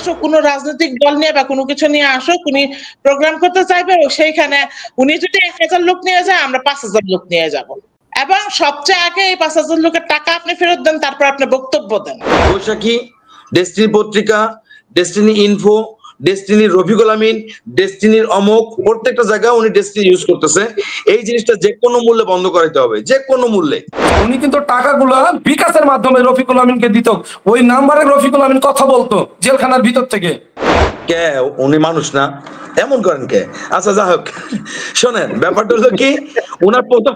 আসুক কোনো রাজনৈতিক দল নিয়ে বা কোনো কিছু নিয়ে আসুক, উনি প্রোগ্রাম করতে চাইবে, সেইখানে উনি যদি 1000 লোক নিয়ে যায়, আমরা 5000 লোক নিয়ে যাব, এবং সবচেয়ে আগে এই 5000 লোকের টাকা আপনি ফেরত দেন, তারপর আপনি বক্তব্য দেন। বৈশাখী, ডেস্টিনি পত্রিকা, ডেস্টিনি ইনফো, ডেস্টিনির রফিকুল আমিন, ডেস্টিনির অমুক, প্রত্যেকটা জায়গায় উনি ডেস্টিনি ইউজ করতেছে। এই জিনিসটা যে কোনো মূল্যে বন্ধ করাইতে হবে, যে কোনো মূল্যে। উনি কিন্তু টাকাগুলো বিকাশের মাধ্যমে রফিকুল আমিনকে দিত, ওই নাম্বারে রফিকুল আমিন কথা বলতো জেলখানার ভিতর থেকে। কে উনি মানুষ না, এমন করেন কে? আচ্ছা যা হোক, শোনেন ব্যাপারটা হলো কি, ওনার প্রথম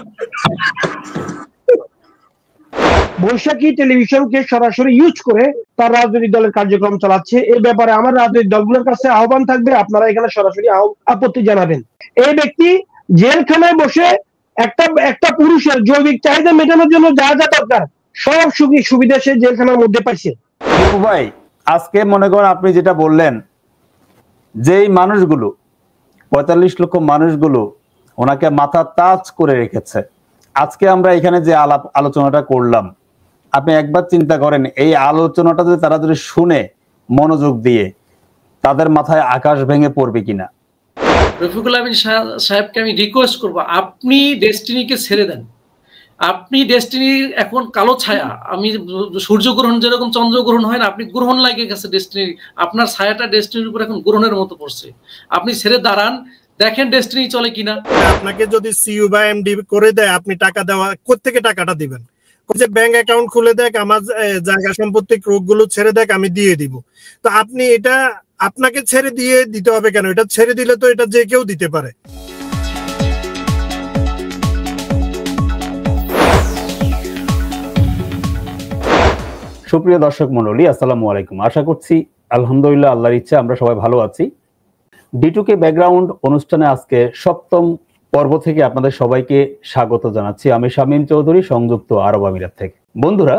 বৈশাখী টেলিভিশনকে সরাসরি ইউজ করে তার রাজনৈতিক দলের কার্যক্রম চালাচ্ছে। এই ব্যাপারে আমার রাজনৈতিক দলগুলোর কাছে আহ্বান থাকবে, আপনারা এখানে সরাসরি আপত্তি জানাবেন। এই ব্যক্তি জেলখানায় বসে একটা পুরুষের জৈবিক চাহিদা মেটানোর জন্য যা যা দরকার সব সুবিধা সে জেলখানার মধ্যে পাইছে। ভাই আজকে মনে করেন আপনি যেটা বললেন, যেই মানুষগুলো 45 লক্ষ মানুষগুলো ওনাকে মাথা তাজ করে রেখেছে, আজকে আমরা এখানে যে আলোচনাটা করলাম, আপনি একবার চিন্তা করেন এই আলোচনাটা যদি তারা যদি শুনে মনোযোগ দিয়ে, তাদের মাথায় আকাশ ভেঙে পড়বে কিনা। রফিকুল আমিন সাহেবকে আমি রিকোয়েস্ট করব, আপনি ডেস্টিনিকে ছেড়ে দেন। আপনি ডেস্টিনির এখন কালো ছায়া, আমি সূর্যগ্রহণ যেরকম চন্দ্রগ্রহণ হয় না, আপনি গ্রহণ লাগে গেছে ডেস্টিনির, আপনার ছায়াটা ডেস্টিনির উপর এখন গ্রহণের মতো পড়ছে। আপনি ছেড়ে দাঁড়ান, দেখেন ডেস্টিনি চলে কিনা। আপনাকে যদি সিইউ বা এমডি করে দেয়, আপনি টাকা দেওয়া কোত্থেকে টাকাটা দিবেন? যে ব্যাংক অ্যাকাউন্ট খুলে দেখ, আমার জায়গা সম্পত্তি ক্রোকগুলো ছেড়ে দেখ, আমি দিয়ে দিব। তো আপনি এটা আপনাকে ছেড়ে দিয়ে দিতে হবে কেন? এটা ছেড়ে দিলে তো এটা যে কেউ দিতে পারে। সুপ্রিয় দর্শক মণ্ডলী, আসসালামু আলাইকুম। আশা করছি আলহামদুলিল্লাহ আল্লাহর ইচ্ছা আমরা সবাই ভালো আছি। D2K ব্যাকগ্রাউন্ড অনুষ্ঠানে আজকে 7ম পর্ব থেকে আপনাদের সবাইকে স্বাগত জানাচ্ছি। আমি শামীম চৌধুরী, সংযুক্ত আরব আমিরাত থেকে। বন্ধুরা,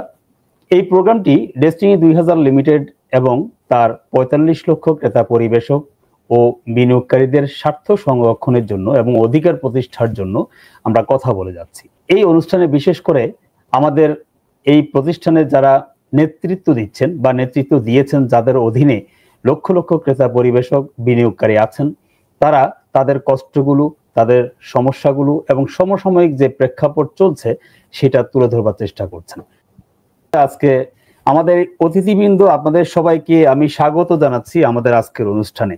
এই প্রোগ্রামটি ডেস্টিনি 2000 লিমিটেড এবং তার 45 লক্ষ ক্রেতা পরিবেশক ও বিনিয়োগকারীদের স্বার্থ সংরক্ষণের জন্য এবং অধিকার প্রতিষ্ঠার জন্য আমরা কথা বলে যাচ্ছি। এই অনুষ্ঠানে বিশেষ করে আমাদের এই প্রতিষ্ঠানের যারা নেতৃত্ব দিচ্ছেন বা নেতৃত্ব দিয়েছেন, যাদের অধীনে লক্ষ লক্ষ ক্রেতা পরিবেশক বিনিয়োগকারী আছেন, তারা তাদের কষ্টগুলো, তাদের সমস্যাগুলো এবং সমসাময়িক যে প্রেক্ষাপট চলছে সেটা তুলে ধরবার চেষ্টা করছেন। আজকে আমাদের অতিথিবৃন্দ, আপনাদের সবাইকে আমি স্বাগত জানাচ্ছি আমাদের আজকের অনুষ্ঠানে,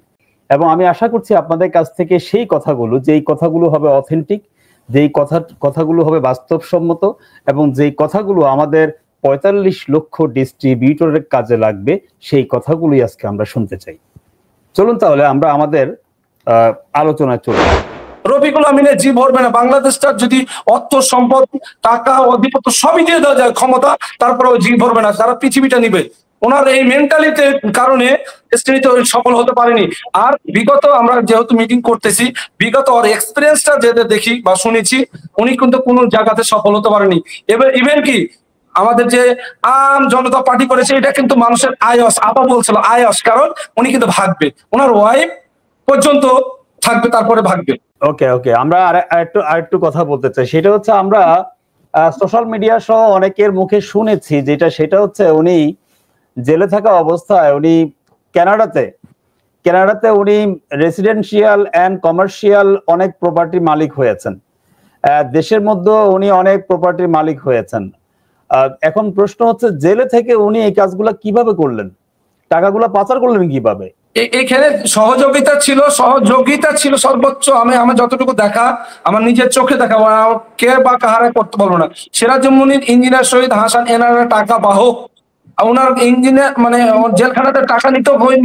এবং আমি আশা করছি আপনাদের কাছ থেকে সেই কথাগুলো, যেই কথাগুলো হবে অথেন্টিক, যেই কথাগুলো হবে বাস্তবসম্মত, এবং যেই কথাগুলো আমাদের 45 লক্ষ ডিস্ট্রিবিউটরের কাজে লাগবে, সেই কথাগুলোই আজকে আমরা শুনতে চাই। চলুন তাহলে আমরা আমাদের আলোচনায় চলি। রফিকুল আমিনের জি ভরবে না। বাংলাদেশটার যদি অর্থ সম্পদ, টাকা, অধিপত্য সবই দিয়ে দেওয়া যায় ক্ষমতা, তারপরে জি ভরবে না, সারা পৃথিবীটা নিবে। ওনার এই মেন্টালিটির কারণে ডেস্টিনিতে সফল হতে পারেনি। আর বিগত আমরা যেহেতু মিটিং করতেছি, বিগত ওর এক্সপিরিয়েন্সটা যেটা দেখি বা শুনেছি, উনি কিন্তু কোনো জায়গাতে সফল হতে পারেনি। এবার ইভেন কি আমাদের যে আম জনতা পার্টি করেছে, এটা কিন্তু মানুষের আয়স, আপা বলছিল আয়স, কারণ উনি কিন্তু ভাগবে, ওনার ওয়াইফ পর্যন্ত থাকবে, তারপরে ভাগবে। ওকে ওকে, আমরা আরেকটু কথা বলতে চাই। সেটা হচ্ছে আমরা সোশ্যাল মিডিয়া সহ অনেকের মুখে শুনেছি, সেটা হচ্ছে উনি জেলে থাকা অবস্থায় উনি কানাডাতে উনি রেসিডেন্সিয়াল এন্ড কমার্শিয়াল অনেক প্রপার্টির মালিক হয়েছেন। দেশের মধ্যে উনি অনেক প্রপার্টির মালিক হয়েছেন। এখন প্রশ্ন হচ্ছে, জেলে থেকে উনি এই কাজগুলা কিভাবে করলেন? টাকাগুলা পাচার করলেন কিভাবে? এখানে সহযোগিতা ছিল সর্বোচ্চ। আমি যতটুকু দেখা, আমার নিজের চোখে দেখা, কে বা কাহারা করতে পারবো না। সিরাজুদ্দৌলার ইঞ্জিনিয়ার শহীদ হাসান এনারা টাকা বাহক, ওনার ইঞ্জিনিয়ার মানে জেলখানাতে টাকা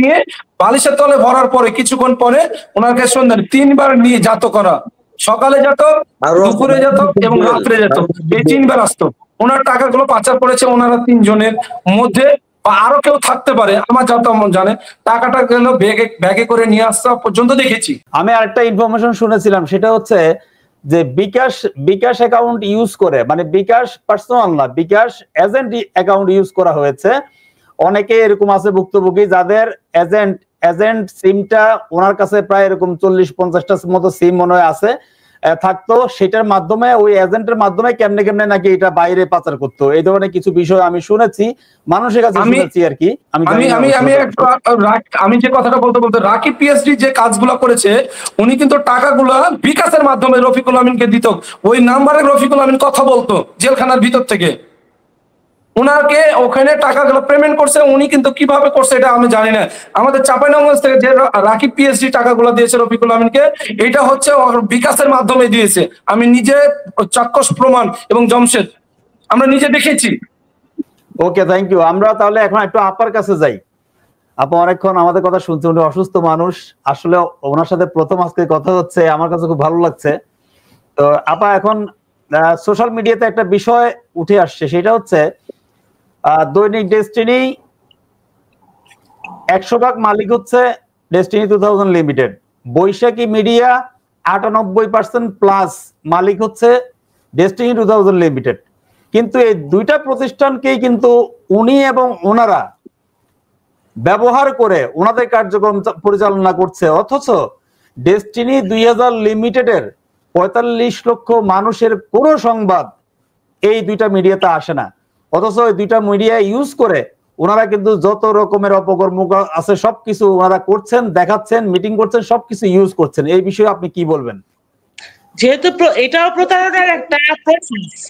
নিয়ে বালিশের তলে ভরার পরে কিছুক্ষণ পরে ওনাকে সন্ধ্যা 3বার নিয়ে জাত করা, সকালে যেত, দুপুরে যেত এবং রাত্রে যেত, এই 3বার আসতো। ওনার টাকাগুলো পাচার করেছে ওনারা 3 জনের মধ্যে, বা আরো কেউ থাকতে পারে, আমার যত জানে। টাকাটা গেল ব্যাগে করে নিয়ে আসা পর্যন্ত দেখেছি। আমি আরেকটা ইনফরমেশন শুনেছিলাম, সেটা হচ্ছে যে বিকাশ অ্যাকাউন্ট ইউজ করে, মানে বিকাশ পার্সোনাল না, বিকাশ এজেন্ট অ্যাকাউন্ট ইউজ করা হয়েছে। অনেকে এরকম আছে ভুক্তভোগী যাদের এজেন্ট সিমটা ওনার কাছে প্রায় এরকম 40-50টার মতো সিম মনে হয় আছে, থাকতো, সেটার মাধ্যমে ওই এজেন্টের মাধ্যমে কেমনে কেমনে নাকি এটা বাইরে পাচার করতো, এই ধরনের কিছু বিষয় আমি শুনেছি, মানুষের কাছে শুনেছি আর কি। আমি যে কথাটা বলতে রাকিব পিএইচডি যে কাজগুলো করেছে, উনি কিন্তু টাকাগুলা বিকাশের মাধ্যমে রফিকুল আমিনকে দিত। ওই নাম্বারে রফিকুল আমিন কথা বলতো জেলখানার ভিতর থেকে, উনাকে ওখানে টাকাগুলো পেমেন্ট করছে। উনি কিন্তু কিভাবে করছে এটা আমি জানি না। আমাদের চাঁপাইনবাবগঞ্জ থেকে যে রাকিব পিএইচডি টাকাগুলো দিয়েছে রফিকুল আমিনকে, এটা হচ্ছে বিকাশের মাধ্যমে দিয়েছে। আমি নিজে চাক্ষুষ প্রমাণ এবং জমশেদ আমরা নিজে দেখেছি। ওকে, থ্যাংক ইউ। আমরা তাহলে এখন একটু আপার কাছে যাই। আপা অনেকক্ষণ আমাদের কথা শুনছে, উনি অসুস্থ মানুষ, আসলে ওনার সাথে প্রথম আজকে কথা হচ্ছে, আমার কাছে খুব ভালো লাগছে। তো আপা, এখন সোশ্যাল মিডিয়াতে একটা বিষয় উঠে আসছে, সেটা হচ্ছে দৈনিক ডেস্টিনি 100% মালিক হচ্ছে ডেস্টিনি 2000 লিমিটেড। বৈশাখী মিডিয়া 98% প্লাস মালিক হচ্ছে ডেস্টিনি 2000 লিমিটেড। কিন্তু এই দুইটা প্রতিষ্ঠানকেই কিন্তু উনি এবং ওনারা ব্যবহার করে ওনাদের কার্যক্রম পরিচালনা করছে, অথচ ডেস্টিনি 2000 লিমিটেডের 45 লক্ষ মানুষের কোনো সংবাদ এই দুইটা মিডিয়াতে আসে না। অথচ এই দুইটা মিডিয়া ইউজ করে ওনারা কিন্তু যত রকমের অপকর্ম আছে সবকিছু ওনারা করছেন, দেখাচ্ছেন, মিটিং করছেন, সবকিছু ইউজ করছেন। এই বিষয়ে আপনি কি বলবেন? যেহেতু এটাও প্রতারণার একটা প্রসেস,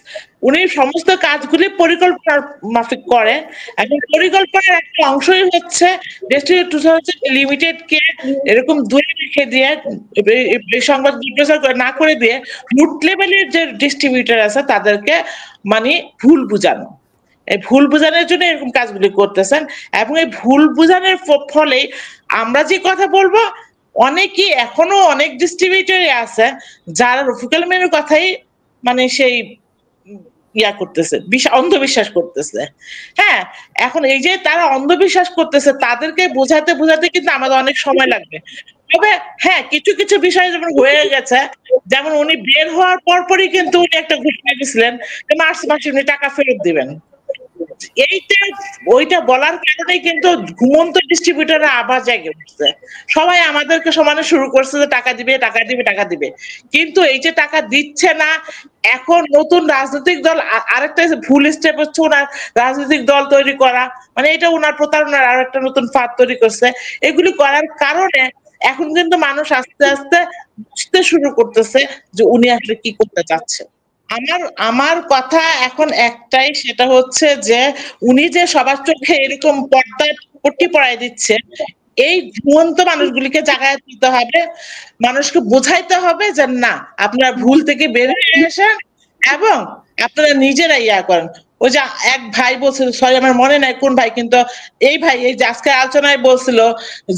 উনি সমস্ত কাজগুলি পরিকল্পনার মাফিক করে, এবং পরিকল্পনার একটা অংশই হচ্ছে ডেস্টিনি 2000 লিমিটেড কে এরকম দূরে রেখে দিয়ে, সংবাদ প্রচার না করে দিয়ে রুট লেভেলের যে ডিস্ট্রিবিউটর আছে তাদেরকে মানে ভুল বুঝানো। এই ভুল বোঝানোর জন্য এরকম কাজগুলি করতেছেন, এবং এই ভুল বোঝানোর ফলে আমরা যে কথা বলবো, অনেকেই এখনো অনেক ডিস্ট্রিবিউটরই আছে যারা রফিকুল আমিনের কথাই মানে সেই ইয়া করতেছে, অন্ধবিশ্বাস করতেছে। হ্যাঁ, এখন এই যে তারা অন্ধবিশ্বাস করতেছে, তাদেরকে বোঝাতে বোঝাতে কিন্তু আমাদের অনেক সময় লাগবে। তবে হ্যাঁ, কিছু কিছু বিষয় যেমন হয়ে গেছে, যেমন উনি বের হওয়ার পরপরই কিন্তু উনি একটা ঘোষণা দিয়েছিলেন যে মার্চ মাসে উনি টাকা ফেরত দিবেন। ওইটা বলার কারণে কিন্তু ঘুমন্ত ডিস্ট্রিবিউটররা আবার জেগে উঠছে, সবাই আমাদেরকে সমানে শুরু করছে যে টাকা দিবে টাকা দিবে টাকা দিবে। কিন্তু এই যে টাকা দিচ্ছে না, এখন নতুন রাজনৈতিক দল, আরেকটা ভুল স্টেপ হচ্ছে ওনার রাজনৈতিক দল তৈরি করা, মানে এটা ওনার প্রতারণার আর একটা নতুন ফাঁদ তৈরি করছে। এগুলি করার কারণে এখন কিন্তু মানুষ আস্তে আস্তে বুঝতে শুরু করতেছে যে উনি আসলে কি করতে চাচ্ছে। আমার কথা এখন একটাই, সেটা হচ্ছে যে উনি যে সবার চোখে এরকম পর্দা পট্টি পরাই দিচ্ছে, এই ঘুমন্ত মানুষগুলিকে জাগায় তুলতে হবে, মানুষকে বোঝাইতে হবে যে না, আপনারা ভুল থেকে বের হয়ে আসেন এবং আপনারা নিজেরা ইয়া করেন। ওই যে এক ভাই বলছিল, সরি আমার মনে নাই কোন ভাই, কিন্তু এই ভাই এই যে আজকে আলোচনায় বলছিল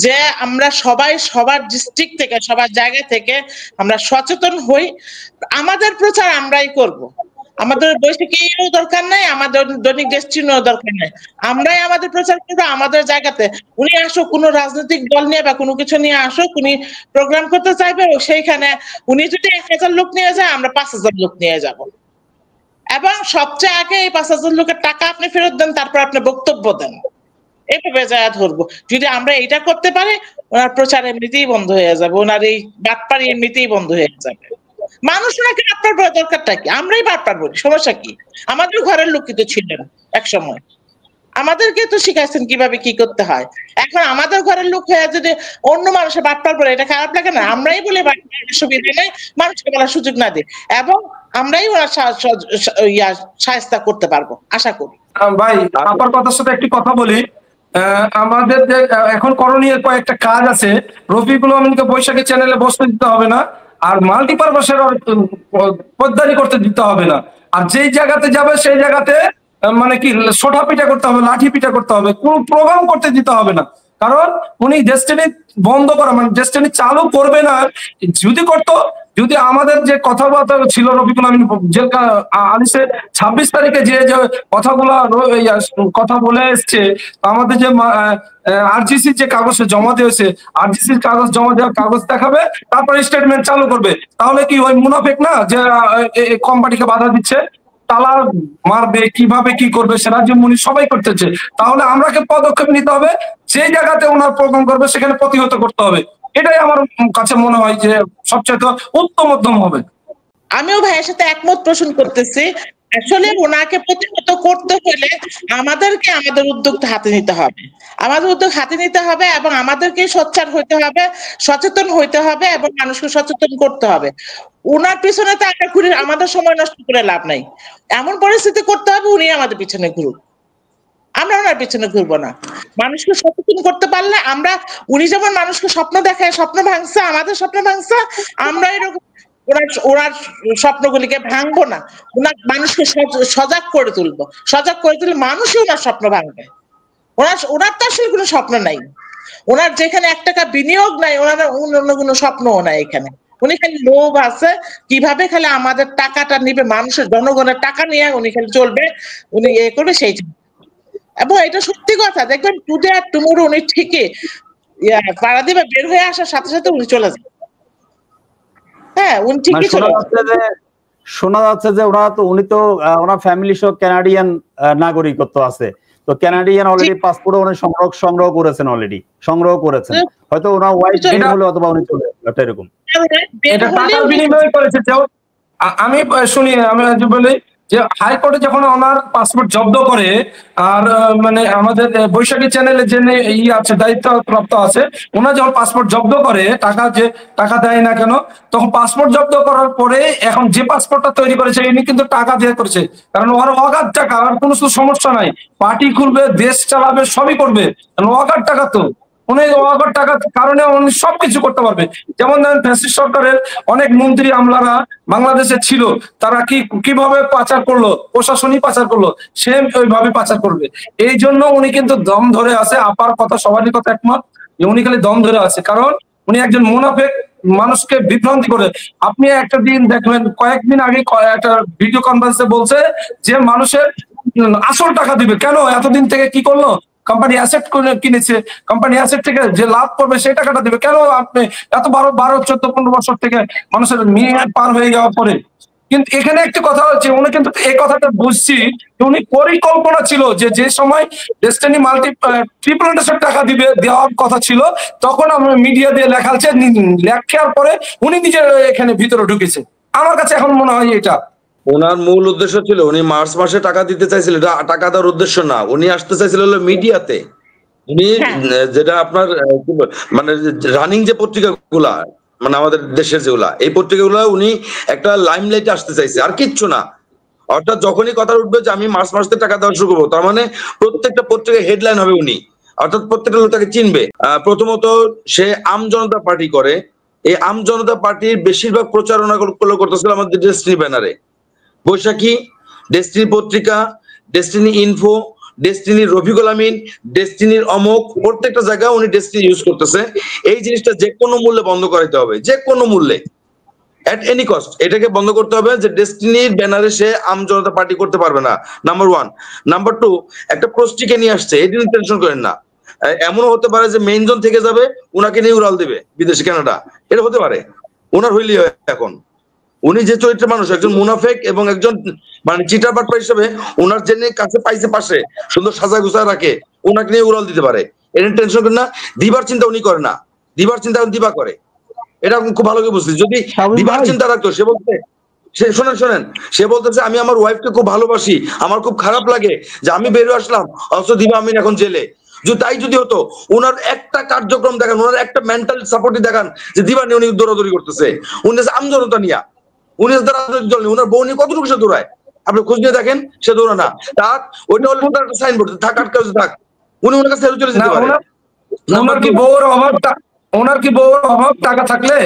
যে আমরা সবাই সবার ডিস্ট্রিক্ট থেকে, সবার জায়গা থেকে আমরা সচেতন হই, আমাদের প্রচার আমরাই করব। আমাদের বৈশাখীও দরকার নাই, আমাদের দৈনিক ডেস্টিনিও দরকার নাই, আমরাই আমাদের প্রচার করবো আমাদের জায়গাতে। উনি আসুক, কোনো রাজনৈতিক দল নিয়ে বা কোনো কিছু নিয়ে আসুক, উনি প্রোগ্রাম করতে চাইবে, সেইখানে উনি যদি 1000 লোক নিয়ে যায়, আমরা 5000 লোক নিয়ে যাব, এবং সবচেয়ে আগে এই 5000 লোকের টাকা আপনি ফেরত দেন, তারপর আপনি বক্তব্য দেন, এইভাবে যায় ধরবো। যদি আমরা এটা করতে পারি, ওনার প্রচার এমনিতেই বন্ধ হয়ে যাবে, ওনার এই বাটপাড়ি এমনিতেই বন্ধ হয়ে যাবে। মানুষ ওনাকে বাটপার বলার দরকারটা কি? আমরাই বাটপার বলি, সমস্যা কি? আমাদের ঘরের লোক কিন্তু ছিলেন এক সময়, আমাদেরকে তো শিখাইছেন কিভাবে কি করতে হয়। এখন আমাদের ঘরের লোক হয়ে যদি অন্য মানুষের বাটপার বলে, এটা খারাপ লাগে না? আমরাই বলে বাটপার, সুবিধা নেই, মানুষকে বলার সুযোগ না দিই, এবং আমরাই ওনার সাহায্য করতে পারবো আশা করি। ভাই আপনার কথার সাথে একটি কথা বলি, আমাদের যে এখন করণীয় কয়েকটা কাজ আছে। রফিকুল আমিনকে বৈশাখী চ্যানেলে বসতে দিতে হবে না, আর মাল্টিপারপাসের পদ্মানি করতে দিতে হবে না, আর যেই জায়গাতে যাবে সেই জায়গাতে মানে কি সোটা পিঠা করতে হবে, লাঠি পিঠা করতে হবে, কোন প্রোগ্রাম করতে দিতে হবে না। কারণ উনি ডেস্টিনি বন্ধ করা মানে ডেস্টিনি চালু করবে না। যদি করতো, যদি আমাদের যে কথাবার্তা ছিল রফিকুল আমিন জেল আলিসে 26 তারিখে যে যে কথাগুলো কথা বলে এসছে, আমাদের যে আরজিসি যে কাগজ জমা দিয়েছে, আরজিসির কাগজ জমা দেওয়ার কাগজ দেখাবে, তারপরে স্টেটমেন্ট চালু করবে। তাহলে কি ওই মুনাফেক না যে কোম্পানিকে বাধা দিচ্ছে, তালা মারবে, কিভাবে কি করবে সেটা যে মুনি সবাই করতেছে। তাহলে আমরাকে পদক্ষেপ নিতে হবে, যে জায়গাতে ওনার প্রোগ্রাম করবে সেখানে প্রতিহত করতে হবে। এটাই আমার কাছে মনে হয় যে সবচেয়ে উত্তম মধ্যম হবে। আমিও ভাইয়ের সাথে একমত পোষণ করতেছি। আসলে ওনাকে প্রতিহত করতে হলে আমাদেরকে আমাদের উদ্যোগ হাতে নিতে হবে, আমাদের উদ্যোগ হাতে নিতে হবে এবং আমাদেরকে সোচ্চার হইতে হবে, সচেতন হইতে হবে এবং মানুষকে সচেতন করতে হবে। উনার পিছনে তো আমরা ঘুরে আমাদের সময় নষ্ট করে লাভ নাই। এমন পরিস্থিতি করতে হবে উনি আমাদের পিছনে ঘুরুক, আমরা ওনার পিছনে ঘুরবো না। মানুষকে সচেতন করতে পারলে আমরা, উনি যেমন মানুষকে স্বপ্ন দেখায়, স্বপ্ন ভাঙছে, আমাদের স্বপ্ন ভাঙছে, আমরা এরকম ওনার স্বপ্নগুলিকে ভাঙবো না, ওনার মানুষকে সজাগ করে তুলবো, সজাগ করে তুললে মানুষই ওনার স্বপ্ন ভাঙবে। ওনার তো আসলে কোনো স্বপ্ন নাই, ওনার যেখানে 1 টাকা বিনিয়োগ নাই, ওনার অন্য কোনো স্বপ্নও নাই এখানে। উনি খালি লোভ আছে কিভাবে খালি আমাদের টাকাটা নিবে, মানুষের জনগণের টাকা নিয়ে উনি খালি চলবে, উনি এ করবে সেই। এবং এটা সত্যি কথা, দেখবেন টুডে আর টুমোরো উনি ঠিকই পাড়া দিবে, বের হয়ে আসার সাথে সাথে উনি চলে যাবে। হ্যাঁ, উনি ঠিকই চলে যাবে। শোনা যাচ্ছে যে উনি তো ওনার ফ্যামিলি সহ কানাডিয়ান নাগরিকত্ব আছে, তো কানাডিয়ান অলরেডি পাসপোর্ট উনি সংগ্রহ করেছেন, হয়তো ওনার ওয়াইফ বের হলে অথবা উনি চলে যাবে, এরকম। এটা টাকার বিনিময়ে করেছে। আমি শুনি, আমি বলি যে হাইকোর্টে যখন ওনার পাসপোর্ট জব্দ করে, আর মানে আমাদের বৈশাখী চ্যানেলে যে আছে দায়িত্বপ্রাপ্ত আছে, ওনার যখন পাসপোর্ট জব্দ করে, টাকা দেয় না কেন, তখন পাসপোর্ট জব্দ করার পরে এখন যে পাসপোর্টটা তৈরি করেছে ইনি কিন্তু টাকা দিয়ে করেছে, কারণ ওর অগাধ টাকা, আর কোনো সমস্যা নাই, পার্টি খুলবে, দেশ চালাবে, সবই করবে, অগাধ টাকা তো উনি অগাধ টাকার কারণে উনি সবকিছু করতে পারবে। যেমন ধরেন ফ্যাসিস্ট সরকারের অনেক মন্ত্রী আমলারা বাংলাদেশে ছিল, তারা কিভাবে পাচার করলো, প্রশাসনই পাচার করলো, সেম ওইভাবে পাচার করবে। এই জন্য উনি কিন্তু দম ধরে আছে। আপার কথা সবারই কথা একমত যে উনি খালি দম ধরে আছে, কারণ উনি একজন মুনাফেক, মানুষকে বিভ্রান্তি করে। আপনি একটা দিন দেখবেন, কয়েকদিন আগে একটা ভিডিও কনফারেন্সে বলছে যে মানুষের আসল টাকা দিবে। কেন? এতদিন থেকে কি করলো? কোম্পানি অ্যাসেট কিনেছে, কোম্পানি অ্যাসেট থেকে যে লাভ করবে সেই টাকাটা দিবে। কেন? আপনি এত 12, 14, 15 বছর থেকে মানুষের মেয়াদ পার হয়ে যাওয়ার পরে। কিন্তু এখানে একটি কথা হচ্ছে, উনি কিন্তু এই কথাটা বুঝছি যে উনি পরিকল্পনা ছিল যে সময় ডেস্টিনি ট্রিপল টাকা দেওয়ার কথা ছিল, তখন আমরা মিডিয়া দিয়ে লেখাচ্ছে, লেখার পরে উনি নিজে এখানে ভিতরে ঢুকেছে। আমার কাছে এখন মনে হয় এটা ওনার মূল উদ্দেশ্য ছিল, উনি মার্চ মাসে টাকা দিতে চাইছিল, এটা টাকা দেওয়ার উদ্দেশ্য না। উনি আসতে চাইছিল হলো মিডিয়াতে। উনি যেটা আপনার মানে রানিং যে পত্রিকাগুলা, মানে আমাদের দেশের যেগুলা, এই পত্রিকাগুলা উনি একটা লাইমলাইটে আসতে চাইছে, আর কিচ্ছু না। অর্থাৎ যখনই কথা উঠবে যে আমি মার্চ মাসে টাকা দেওয়া শুরু করবো, তার মানে প্রত্যেকটা পত্রিকায় হেডলাইন হবে উনি, অর্থাৎ প্রত্যেকটা লোক তাকে চিনবে। প্রথমত সে আম জনতা পার্টি করে, এই আম জনতা পার্টির বেশিরভাগ প্রচারণা করতেছিল আমাদের ডেস্টিনি ব্যানারে। বৈশাখী, ডেস্টিনি পত্রিকা, ডেস্টিনি ইনফো, ডেস্টিনির রফিকুল আমিন, ডেস্টিনির অমোক, প্রত্যেকটা জায়গায় উনি ডেস্টিনি ইউজ করতেছে। এই জিনিসটা যে কোনো মূল্যে বন্ধ করাইতে হবে, যে কোনো মূল্যে, এট এনি কস্ট এটাকে বন্ধ করতে হবে, যে ডেস্টিনির ব্যানারে সে আম জনতা পার্টি করতে পারবে না, নাম্বার 1। নাম্বার 2, একটা প্রস্টিকে নিয়ে আসছে, এটা নিয়ে টেনশন করেন না। এমনও হতে পারে যে মেইন জোন থেকে যাবে, উনাকে নিয়ে উড়াল দিবে বিদেশে, কানাডা, এটা হতে পারে। ওনার হইলেই হয়। এখন উনি যে চরিত্রের মানুষ, একজন মুনাফেক এবং একজন মানে চিটার বাটপার হিসেবে, ওনার যে কাছে পাইছে পাশে সুন্দর সাজা গুছা রাখে, ওনাকে নিয়ে উড়াল দিতে পারে। এটা টেনশন করেন না। দিবার চিন্তা উনি করে না, দিবার চিন্তা দিবা করে, এটা খুব ভালো করে বুঝছি। যদি দিবার চিন্তা রাখতো, সে বলতে শোনেন, সে বলতেছে আমি আমার ওয়াইফকে খুব ভালোবাসি, আমার খুব খারাপ লাগে যে আমি বেরিয়ে আসলাম, অথচ দিবা আমিন এখন জেলে। তাই যদি হতো, ওনার একটা কার্যক্রম দেখান, ওনার একটা মেন্টাল সাপোর্টই দেখান যে দিবা নিয়ে উনি দৌড়াদৌড়ি করতেছে, উনি আমজনতা নিয়া, উনি ওনার বউ নিয়ে কতটুকু সে দৌড়ায়, আপনি খোঁজ নিয়ে দেখেন, সে দৌড়া না। তার ওইটা হলো তার একটা সাইনবোর্ড, থাক আটকা থাক, উনি ওনার কাছে চলে যেতে পারে। ওনার কি বউর অভাব টাকা থাকলে?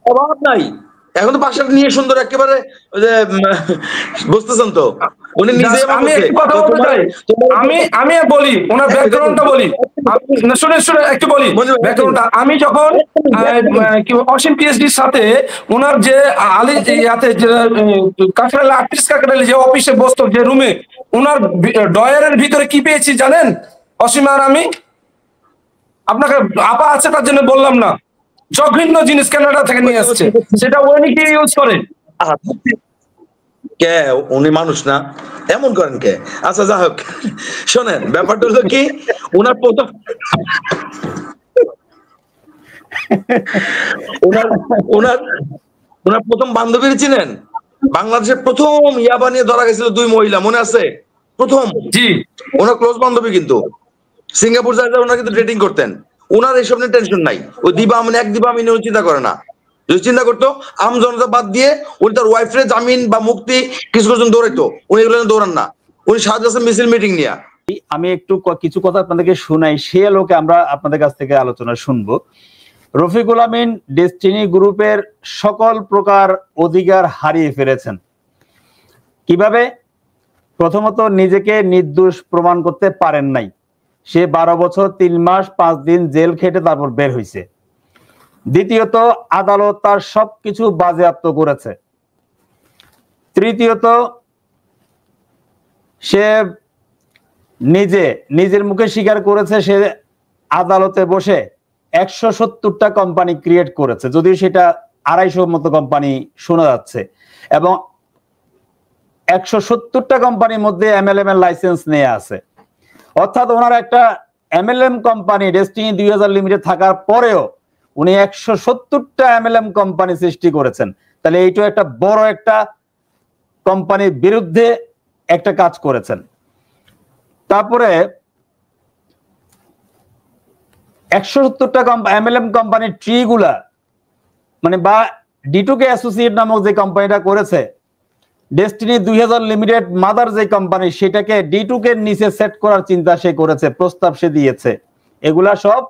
অভাব নাই, এখন তো বাসাটা নিয়ে সুন্দর একেবারে, বুঝতেছেন তো। উনি নিজে আমি বলি ওনার ব্যাকগ্রাউন্ডটা বলি, শুনে একটু বলি ব্যাকগ্রাউন্ডটা। আমি যখন অসীম পিএইচডির সাথে ওনার যে কাকরাইল আর্টিস্ট কাকরাইল যে অফিসে বসতো, যে রুমে, ওনার ডয়ারের ভিতরে কি পেয়েছি জানেন? অসীম আর আমি, আপনাকে আপা আছে তার জন্য বললাম না, জঘন্য জিনিস কানাডা থেকে নিয়ে আসছে, সেটা উনি কি ইউজ করে? কে উনি মানুষ না, এমন করেন কে? আচ্ছা যা হোক, শোনেন ব্যাপারটা হলো কি, ওনার প্রথম ওনার প্রথম বান্ধবীর চিনেন? বাংলাদেশের প্রথম ইয়াবা নিয়ে ধরা গেছিল 2 মহিলা, মনে আছে? প্রথম। জি। ওনার ক্লোজ বান্ধবী, কিন্তু সিঙ্গাপুর যায় ওনারা কিন্তু ডেটিং করতেন। ওনার এইসব নিয়ে টেনশন নাই। ওই দিবা আমিন, এক দিবা আমিন উনি চিন্তা করে না। যদি চিন্তা করতো আম জনতা বাদ দিয়ে উনি তার ওয়াইফের জামিন বা মুক্তি কিছু কিছু দৌড়াইতো, উনি এগুলো দৌড়ান না। উনি সাহায্য মিছিল মিটিং নিয়ে। আমি একটু কিছু কথা আপনাদেরকে শোনাই, সে আলোকে আমরা আপনাদের কাছ থেকে আলোচনা শুনবো। রফিকুল আমিন ডেস্টিনি গ্রুপের সকল প্রকার অধিকার হারিয়ে ফেলেছেন। কিভাবে? প্রথমত নিজেকে নির্দোষ প্রমাণ করতে পারেন নাই। সে 12 বছর 3 মাস 5 দিন জেল খেটে তারপর বের হয়েছে। দ্বিতীয়ত আদালত তার সবকিছু বাজেয়াপ্ত করেছে। তৃতীয়ত সে নিজের মুখে স্বীকার করেছে সে আদালতে বসে 170টা কোম্পানি ক্রিয়েট করেছে, যদিও সেটা 250 মতো কোম্পানি শোনা যাচ্ছে, এবং 170টা কোম্পানির মধ্যে MLM এর লাইসেন্স নিয়ে আছে। অর্থাৎ ওনার একটা MLM কোম্পানি ডেস্টিনি 2000 লিমিটেড থাকার পরেও উনি 170টা MLM কোম্পানি সৃষ্টি করেছেন। তাহলে এইটা একটা বড় একটা কোম্পানির বিরুদ্ধে একটা কাজ করেছেন। তারপরে 170টা MLM কোম্পানির ট্রি গুলা মানে বা D2K অ্যাসোসিয়েট নামক যে কোম্পানিটা করেছে, ডেস্টিনি 2000 লিমিটেড মাদার যে কোম্পানি, সেটাকে D2K এর নিচে সেট করার চিন্তা সে করেছে, প্রস্তাব সে দিয়েছে। এগুলা সব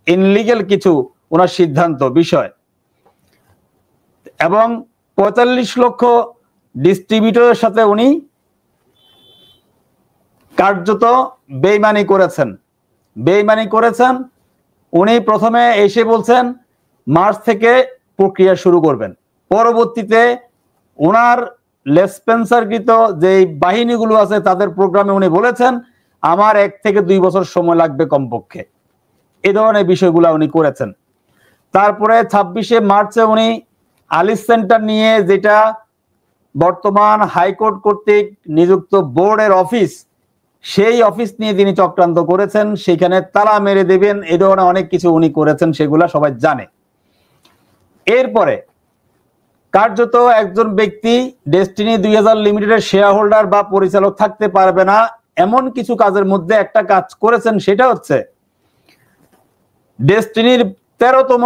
ইনলিগ্যাল কিছু ওনার সিদ্ধান্ত বিষয়। এবং 45 লক্ষ ডিস্ট্রিবিউটরের সাথে উনি কার্যত বেইমানি করেছেন। উনি প্রথমে এসে বলছেন মার্চ থেকে প্রক্রিয়া শুরু করবেন। পরবর্তীতে ওনার লেসপেন্সারকৃত যে বাহিনীগুলো আছে তাদের প্রোগ্রামে উনি বলেছেন আমার 1 থেকে 2 বছর সময় লাগবে কমপক্ষে। এই ধরনের বিষয়গুলো উনি করেছেন। তারপরে 26শে মার্চে উনি আলিস সেন্টার নিয়ে, যেটা বর্তমান হাইকোর্ট কর্তৃক নিযুক্ত বোর্ডের অফিস, সেই অফিস নিয়ে তিনি চক্রান্ত করেছেন, সেখানে তালা মেরে দেবেন, এই ধরনের অনেক কিছু উনি করেছেন, সেগুলা সবাই জানে। এরপরে কার্যত একজন ব্যক্তি ডেস্টিনি 2000 লিমিটেডের শেয়ার হোল্ডার বা পরিচালক থাকতে পারবে না এমন কিছু কাজের মধ্যে একটা কাজ করেছেন, সেটা হচ্ছে ডেস্টিনির 13তম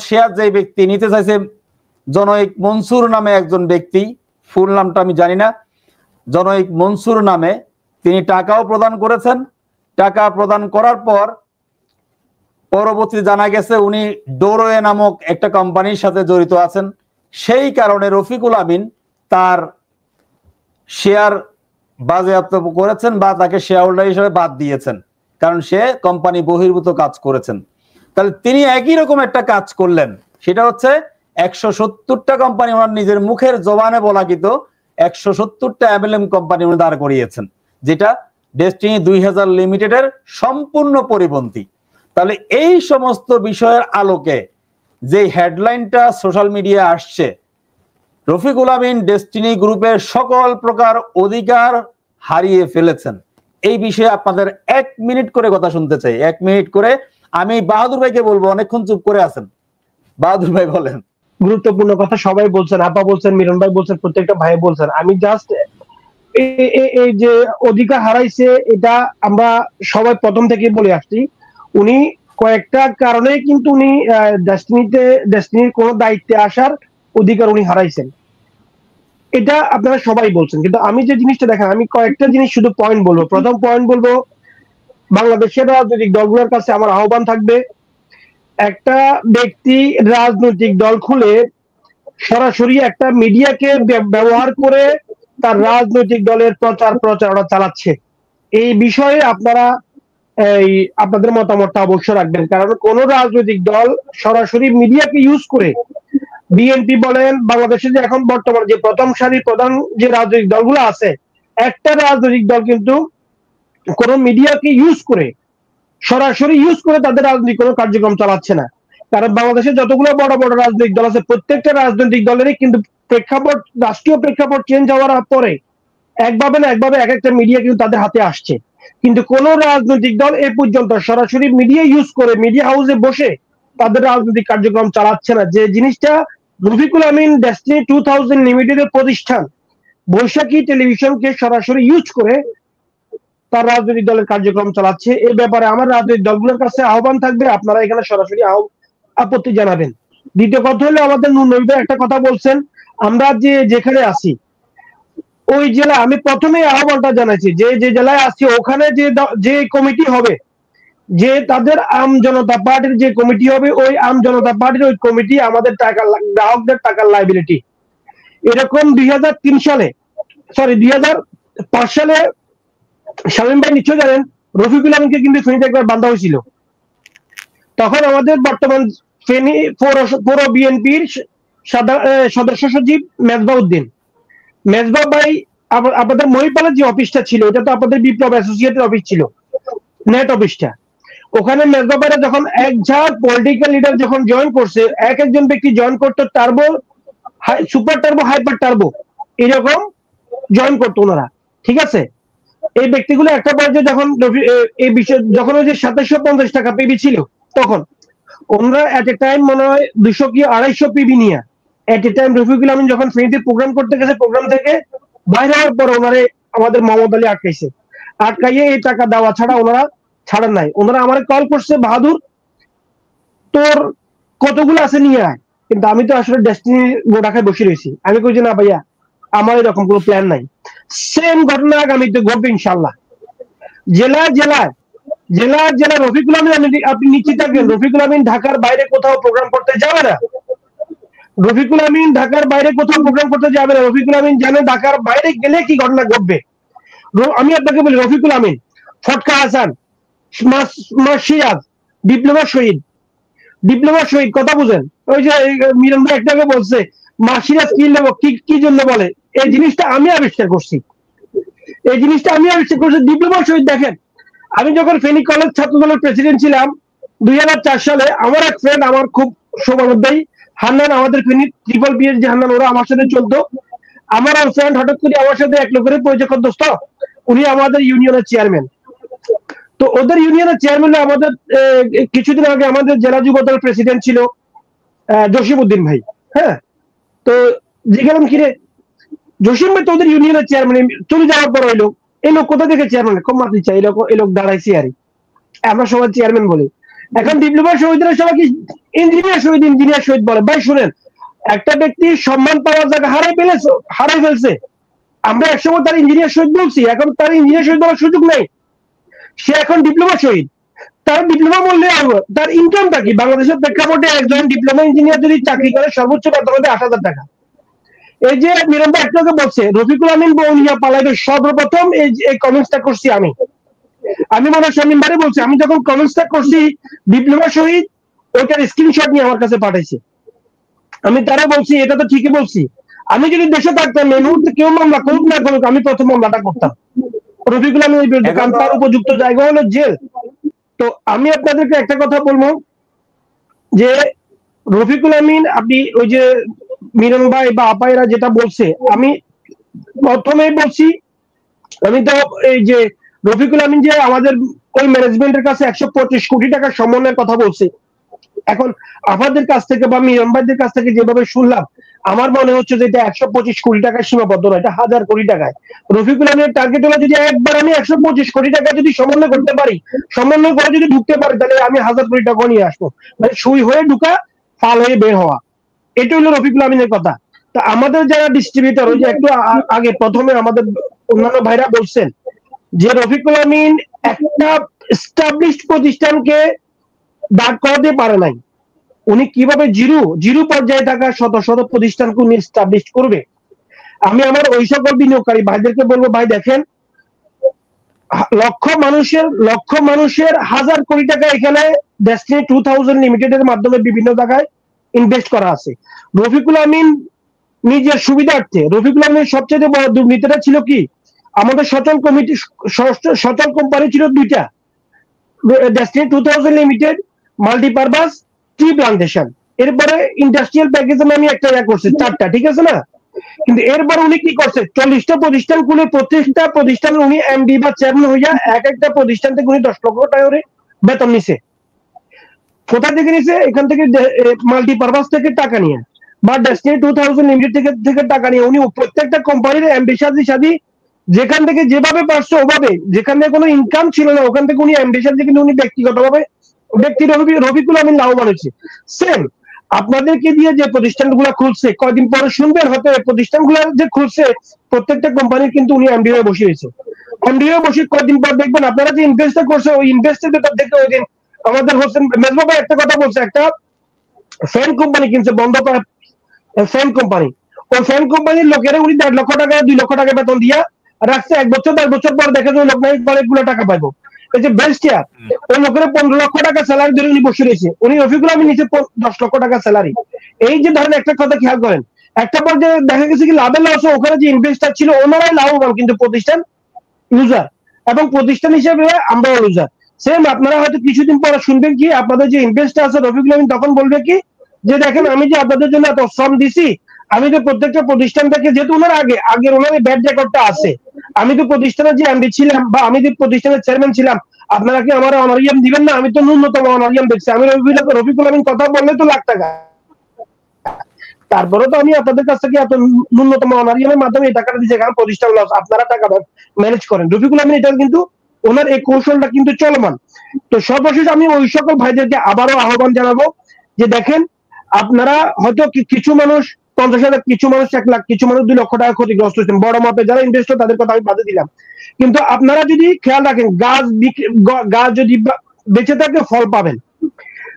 শেয়ার যে ব্যক্তি নিতে চাইছে, জনৈক মনসুর নামে একজন ব্যক্তি, ফুল নামটা আমি জানি না, জনৈক মনসুর নামে, তিনি টাকাও প্রদান করেছেন। টাকা প্রদান করার পর পরবর্তী জানা গেছে উনি ডোরোয়ে নামক একটা কোম্পানির সাথে জড়িত আছেন। সেই কারণে রফিকুল আমিন তার শেয়ার বাজেয়াপ্ত করেছেন বা তাকে শেয়ার হোল্ডার হিসেবে বাদ দিয়েছেন, কারণ সে কোম্পানি বহির্ভূত কাজ করেছেন। তাহলে তিনি একই রকম একটা কাজ করলেন, সেটা হচ্ছে 170টা কোম্পানি ওনার নিজের মুখের জবানে বলাকিত 170টা MLM কোম্পানি উনি দাঁড় করিয়েছেন, যেটা ডেস্টিনি 2000 লিমিটেডের সম্পূর্ণ পরিপন্থী। তাহলে এই সমস্ত বিষয়ের আলোকে যে হেডলাইনটা সোশ্যাল মিডিয়ায় আসছে, রফিকুল আমিন ডেস্টিনি গ্রুপের সকল প্রকার অধিকার হারিয়ে ফেলেছেন, এই বিষয়ে আপনাদের 1 মিনিট করে কথা শুনতে চাই। 1 মিনিট করে আমি বাহাদুর ভাইকে বলবো, অনেকক্ষণ চুপ করে আছেন। বাহাদুর ভাই বলেন। গুরুত্বপূর্ণ কথা সবাই বলছেন, আপা বলছেন, মিলন ভাই বলছেন, প্রত্যেকটা ভাই বলছেন। আমি জাস্ট এই যে অধিকার হারাইছে, এটা আমরা সবাই প্রথম থেকে বলে আসছি। উনি কয়েকটা কারণে কিন্তু উনি ডেস্টিনির কোন দায়িত্বে আসার অধিকার উনি হারাইছেন, এটা আপনারা সবাই বলছেন। কিন্তু আমি যে জিনিসটা দেখেন, আমি কয়েকটা জিনিস শুধু পয়েন্ট বলবো। প্রথম পয়েন্ট বলবো, বাংলাদেশের রাজনৈতিক দলগুলোর কাছে আমার আহ্বান থাকবে, একটা ব্যক্তি রাজনৈতিক দল খুলে সরাসরি একটা মিডিয়াকে ব্যবহার করে তার রাজনৈতিক দলের প্রচারণা চালাচ্ছে। এই বিষয়ে আপনারা আপনাদের মতামতটা অবশ্য রাখবেন, কারণ কোন রাজনৈতিক দল সরাসরি মিডিয়াকে ইউজ করে, বিএনপি বলেন, বাংলাদেশে যে এখন বর্তমানে যে প্রথম সারির প্রধান যে রাজনৈতিক দলগুলো আছে, একটা রাজনৈতিক দল কিন্তু কোন মিডিয়াকে সরাসরি ইউজ করে তাদের রাজনৈতিক কোনো কার্যক্রম চালাচ্ছে না। কারণ বাংলাদেশে যতগুলো বড় বড় রাজনৈতিক দল আছে, প্রত্যেকটা রাজনৈতিক দলেরই কিন্তু রাষ্ট্রীয় প্রেক্ষাপট চেঞ্জ হওয়ার পরে একভাবে না একভাবে এক একটা মিডিয়া কিন্তু তাদের হাতে আসছে। কিন্তু কোন রাজনৈতিক দল এ পর্যন্ত সরাসরি মিডিয়া ইউজ করে, মিডিয়া হাউসে বসে তাদের রাজনৈতিক কার্যক্রম চালাচ্ছে না, যে জিনিসটা রফিকুল আমিন ডেস্টিনি 2000 লিমিটেডের প্রতিষ্ঠান বৈশাখী টেলিভিশনকে সরাসরি ইউজ করে তার রাজনৈতিক দলের কার্যক্রম চালাচ্ছে। এই ব্যাপারে আমার রাজনৈতিক দলগুলোর কাছে আহ্বান থাকবে, আপনারা এখানে সরাসরি আপত্তি জানাবেন। দ্বিতীয় কথা হলো, আমাদের নবী ভাই একটা কথা বলছেন, আমরা যেখানে আছি ওই জেলা, আমি প্রথমে আহ্বানটা জানাইছি যে জেলায় আছি ওখানে যে কমিটি হবে, যে তাদের আম জনতা পার্টির যে কমিটি হবে, ওই আম জনতা পার্টির ওই কমিটি আমাদের টাকা, গ্রাহকদের টাকার লাইবিলিটি। এরকম 2005 সালে শামীম ভাই নিশ্চয় জানেন, রফিকুল আমিনকে কিন্তু ফেনীতে একবার বান্ধা হয়েছিল। তখন আমাদের বর্তমান ফেনী পৌর বিএনপির সদস্য সচিব মেজবা উদ্দিন, মেজবা ভাই আপনাদের মহিপালের যে অফিসটা ছিল, এটা তো আপনাদের বিপ্লব অ্যাসোসিয়েটের অফিস ছিল, নেট অফিসটা। ওখানে মেজবা ভাইরা যখন এক ঝাঁক পলিটিক্যাল লিডার যখন জয়েন করছে, একজন ব্যক্তি জয়েন করতো turbo, super turbo, hyper turbo, এরকম জয়েন করতো ওনারা, ঠিক আছে। এই ব্যক্তিগুলো একটা পর্যায়ে যখন এই বিষয় যখন ওই যে 2750 টাকা পিবি ছিল, তখন ওনারা এট এ টাইম মনে হয় 200 কি 250 পিবি নিয়ে এট এ টাইম রফিকুল আমিন যখন ফেনীতে প্রোগ্রাম করতে গেছে, প্রোগ্রাম থেকে বাইরে হওয়ার পর ওনারে আমাদের মোহাম্মদ আলী আটকাইয়ে এই টাকা দেওয়া ছাড়া ওনারা ছাড়েন নাই। ওনারা আমার কল করছে, বাহাদুর তোর কতগুলো আছে নিয়ে আয়, কিন্তু আমি তো আসলে ডেস্টিনি গোডাখায় বসে রয়েছি। আমি কইছি না ভাইয়া, আমার এরকম কোনো প্ল্যান নাই। সেম ঘটনা আগামীতে ঘটবে ইনশাল্লাহ। জেলা রফিকুল আমিন, আপনি নিশ্চিত থাকবেন রফিকুল আমিন ঢাকার বাইরে কোথাও প্রোগ্রাম করতে যাবে না। রফিকুল আমিন ঢাকার বাইরে কোথাও প্রোগ্রাম করতে যাবে না। রফিকুল আমিন জানে ঢাকার বাইরে গেলে কি ঘটনা ঘটবে। আমি আপনাকে বলি, রফিকুল আমিন, ফটকা হাসান, সিরাজ, ডিপ্লোমা শহীদ কথা বুঝেন। ওই যে মিলন ভাই একটাকে বলছে সিরাজ কি জন্য বলে, এই জিনিসটা আমি আবিষ্কার করছি। ডিপ্লোমা শহীদ দেখেন, আমি যখন ফেনী কলেজ ছাত্র দলের প্রেসিডেন্ট ছিলাম 2004 সালে, আমার এক ফ্রেন্ড, আমার খুব শুভানুধ্যায়ী হান্নান, আমাদের ফেনী ট্রিপল বি এর যে হান্নান, ওরা আমার সাথে চলতো। আমার ফ্রেন্ড হঠাৎ করে আমার সাথে এক লোকের পরিচয়, দোস্ত উনি আমাদের ইউনিয়নের চেয়ারম্যান। তো ওদের ইউনিয়নের চেয়ারম্যান আমাদের কিছুদিন আগে আমাদের জেলা যুব দলের প্রেসিডেন্ট ছিল জসিম উদ্দিন ভাই। হ্যাঁ, তো জিজ্ঞাসা কিরে জসিম ভাই তো ওদের ইউনিয়নের চেয়ারম্যান, চলে যাওয়ার পর হইলো এই লোক কোথা থেকে চেয়ারম্যান, কম মারতে চাই, এই লোক দাঁড়াইছি আর আমরা সবাই চেয়ারম্যান বলি। এখন ডিপ্লোমা শহীদরা সবাই কি ইঞ্জিনিয়ার শহীদ বলে। ভাই শুনেন, একটা ব্যক্তি সম্মান পাওয়ার জায়গা হারাই ফেলছে। আমরা একসময় তার ইঞ্জিনিয়ার শহীদ বলছি, এখন তার ইঞ্জিনিয়ার শহীদ বলার সুযোগ নেই। সে এখন ডিপ্লোমা শহীদ। তার ডিপ্লোমা বললে তার ইনকামটা কি? বাংলাদেশের প্রেক্ষাপটে একজন ডিপ্লোমা ইঞ্জিনিয়ার যদি চাকরি করে সর্বোচ্চ বেতন হবে 8,000 টাকা। এই যে মিরম্বা একটাকে বলছে রফিকুল আমিন বউনিয়া পালাইবে, সর্বপ্রথম এই কমেন্টসটা করছি আমি মনে হয় শামীম ভাই বলছি, আমি যখন কমেন্টসটা করছি ডিপ্লোমা শহীদ ওইটার স্ক্রিনশট নিয়ে আমার কাছে পাঠাইছে। আমি তারা বলছি এটা তো ঠিকই বলছি, আমি যদি দেশে থাকতাম এই মুহূর্তে কেউ মামলা করুক না করুক, আমি প্রথম মামলাটা করতাম রফিকুল আমিনের বিরুদ্ধে, কারণ তার উপযুক্ত জায়গা হলো জেল। তো আমি আপনাদেরকে একটা কথা বলবো যে রফিকুল আমিন, আপনি ওই যে মিলন ভাই বা আপাইরা যেটা বলছে, আমি প্রথমেই বলছি, আমি তো এই যে রফিকুল আমিন যে আমাদের ওই ম্যানেজমেন্টের কাছে 125 কোটি টাকার সম্মানের কথা বলছে, এখন আপনাদের কাছ থেকে বা মিলন ভাইদের কাছ থেকে যেভাবে শুনলাম, আমার মনে হচ্ছে যে এটা 125 কোটি টাকার সীমাবদ্ধ নয়, এটা 1000 কোটি টাকায়। রফিকুল আমিনের টার্গেট হলো যদি একবার আমি 125 কোটি টাকা যদি সমন্বয় করতে পারি, সমন্বয় করে যদি ঢুকতে পারি, তাহলে আমি 1000 কোটি টাকা নিয়ে আসবো। মানে সুই হয়ে ঢুকা, ফাল হয়ে বের হওয়া, এটা হলো রফিকুল আমিনের কথা। তো আমাদের যারা ডিস্ট্রিবিউটর, ওই যে একটু আগে প্রথমে আমাদের অন্যান্য ভাইরা বলছেন যে রফিকুল আমিন একটা এস্টাবলিশড প্রতিষ্ঠানকে দাঁড় করাতে পারে নাই। উনি কিভাবে জিরো পর্যায়ে থাকা শত শত প্রতিষ্ঠানকে উনি এস্টাবলিশ করবে। আমি আমার ওই সকল বিনিয়োগকারী ভাইদেরকে বলবো, ভাই দেখেন, লক্ষ মানুষের 1000 কোটি টাকা এখানে ডেস্টিনি 2000 লিমিটেডের মাধ্যমে বিভিন্ন জায়গায় ইনভেস্ট করা আছে। রফিকুল আমিন নিজের সুবিধার্থে, রফিকুল আমিনের সবচেয়ে বড় দুর্নীতিটা ছিল কি, আমাদের সচল কোম্পানি ছিল 2টা, ডেস্টিনি 2000 লিমিটেড, মাল্টিপারপাস, টি প্লান্টেশন। এরপরে ইন্ডাস্ট্রিয়াল প্যাকেজে আমি একটা করছে 4টা, ঠিক আছে না? কিন্তু এরপর উনি কি করছে, 40টা প্রতিষ্ঠান খুলে প্রত্যেকটা প্রতিষ্ঠানের উনি এমডি বা চেয়ারম্যান হইয়া এক একটা প্রতিষ্ঠান থেকে উনি 10 লক্ষ টাকা করে বেতন নিছে। কোথা থেকে নিছে? এখান থেকে মাল্টিপারপাস থেকে টাকা নিয়ে বা ডেস্টিনি 2000 লিমিটেড থেকে টাকা নিয়ে উনি প্রত্যেকটা কোম্পানির এমডি সাথী যেখান থেকে যেভাবে পারছে ওভাবে, যেখান থেকে কোনো ইনকাম ছিল না ওখান থেকে উনি এমডি সাথে কিন্তু উনি ব্যক্তিগতভাবে রফিকুল আমিন লাভবান হয়েছে। সেম আপনাদেরকে দিয়ে যে প্রতিষ্ঠানগুলো খুলছে কয়দিন পরে শুনবেন হয়তো এই প্রতিষ্ঠানগুলো যে খুলছে প্রত্যেকটা কোম্পানির কিন্তু উনি এমডি হয়ে বসিয়েছে। এমডি হয়ে বসে কয়দিন পর দেখবেন আপনারা যে ইনভেস্টটা করছে ওই ইনভেস্টের ব্যাপার দেখে ওই দিন আমাদের হোসেন মেজবা ভাই একটা কথা বলছে, একটা ফ্যান কোম্পানি কিনছে বন্ধ করা ফ্যান কোম্পানি, ওই ফ্যান কোম্পানির লোকেরা উনি 1.5 লক্ষ টাকা 2 লক্ষ টাকা বেতন দিয়া রাখছে। 1 বছর 10 বছর পর দেখা যায় লোক নাই অনেকগুলো টাকা পাইবো। এই যে বেস্টিয়া ওই লোকের 15 লক্ষ টাকা স্যালারি ধরে উনি বসে রয়েছে, উনি রফিকুল আমিন নিচে 10 লক্ষ টাকা স্যালারি। এই যে ধরেন একটা কথা খেয়াল করেন, একটা পর্যায়ে দেখা গেছে কি লাভের লস ওখানে যে ইনভেস্টার ছিল ওনারাই লাভবান কিন্তু প্রতিষ্ঠান লুজার, এবং প্রতিষ্ঠান হিসেবে আমরাও লুজার। সেম আপনারা হয়তো কিছুদিন পরে শুনবেন কি আপনাদের যে ইনভেস্টার আছে রফিকুল আমিন তখন বলবে কি যে দেখেন আমি যে আপনাদের জন্য এত শ্রম দিছি, আমি তো প্রত্যেকটা প্রতিষ্ঠান থেকে যেহেতু ওনার আগের ওনার ব্যাড রেকর্ডটা আছে, আমি তো প্রতিষ্ঠানের যে এমডি ছিলাম বা আমি যে প্রতিষ্ঠানের চেয়ারম্যান ছিলাম, আপনারা কি আমার অনারিয়াম দিবেন না? আমি তো ন্যূনতম অনারিয়াম দেখছি, আমি রফিকুল আমিন কথা বললে তো লাখ টাকা, তারপরে তো আমি আপনাদের কাছ থেকে এত ন্যূনতম অনারিয়ামের মাধ্যমে এই টাকাটা দিচ্ছি, কারণ প্রতিষ্ঠান লস, আপনারা টাকা ম্যানেজ করেন। রফিকুল আমিন এটা কিন্তু ওনার এই কৌশলটা কিন্তু চলমান। তো সর্বশেষ আমি ওই সকল ভাইদেরকে আবারও আহ্বান জানাবো যে দেখেন আপনারা হয়তো কিছু মানুষ 50,000, কিছু মানুষ 1 লাখ, কিছু মানুষ 2 লক্ষ টাকা ক্ষতিগ্রস্ত হচ্ছেন, বড় মাপে যারা ইনভেস্টর তাদের কথা আমি বাদে দিলাম, কিন্তু আপনারা যদি খেয়াল রাখেন গাছ যদি বেঁচে থাকে ফল পাবেন।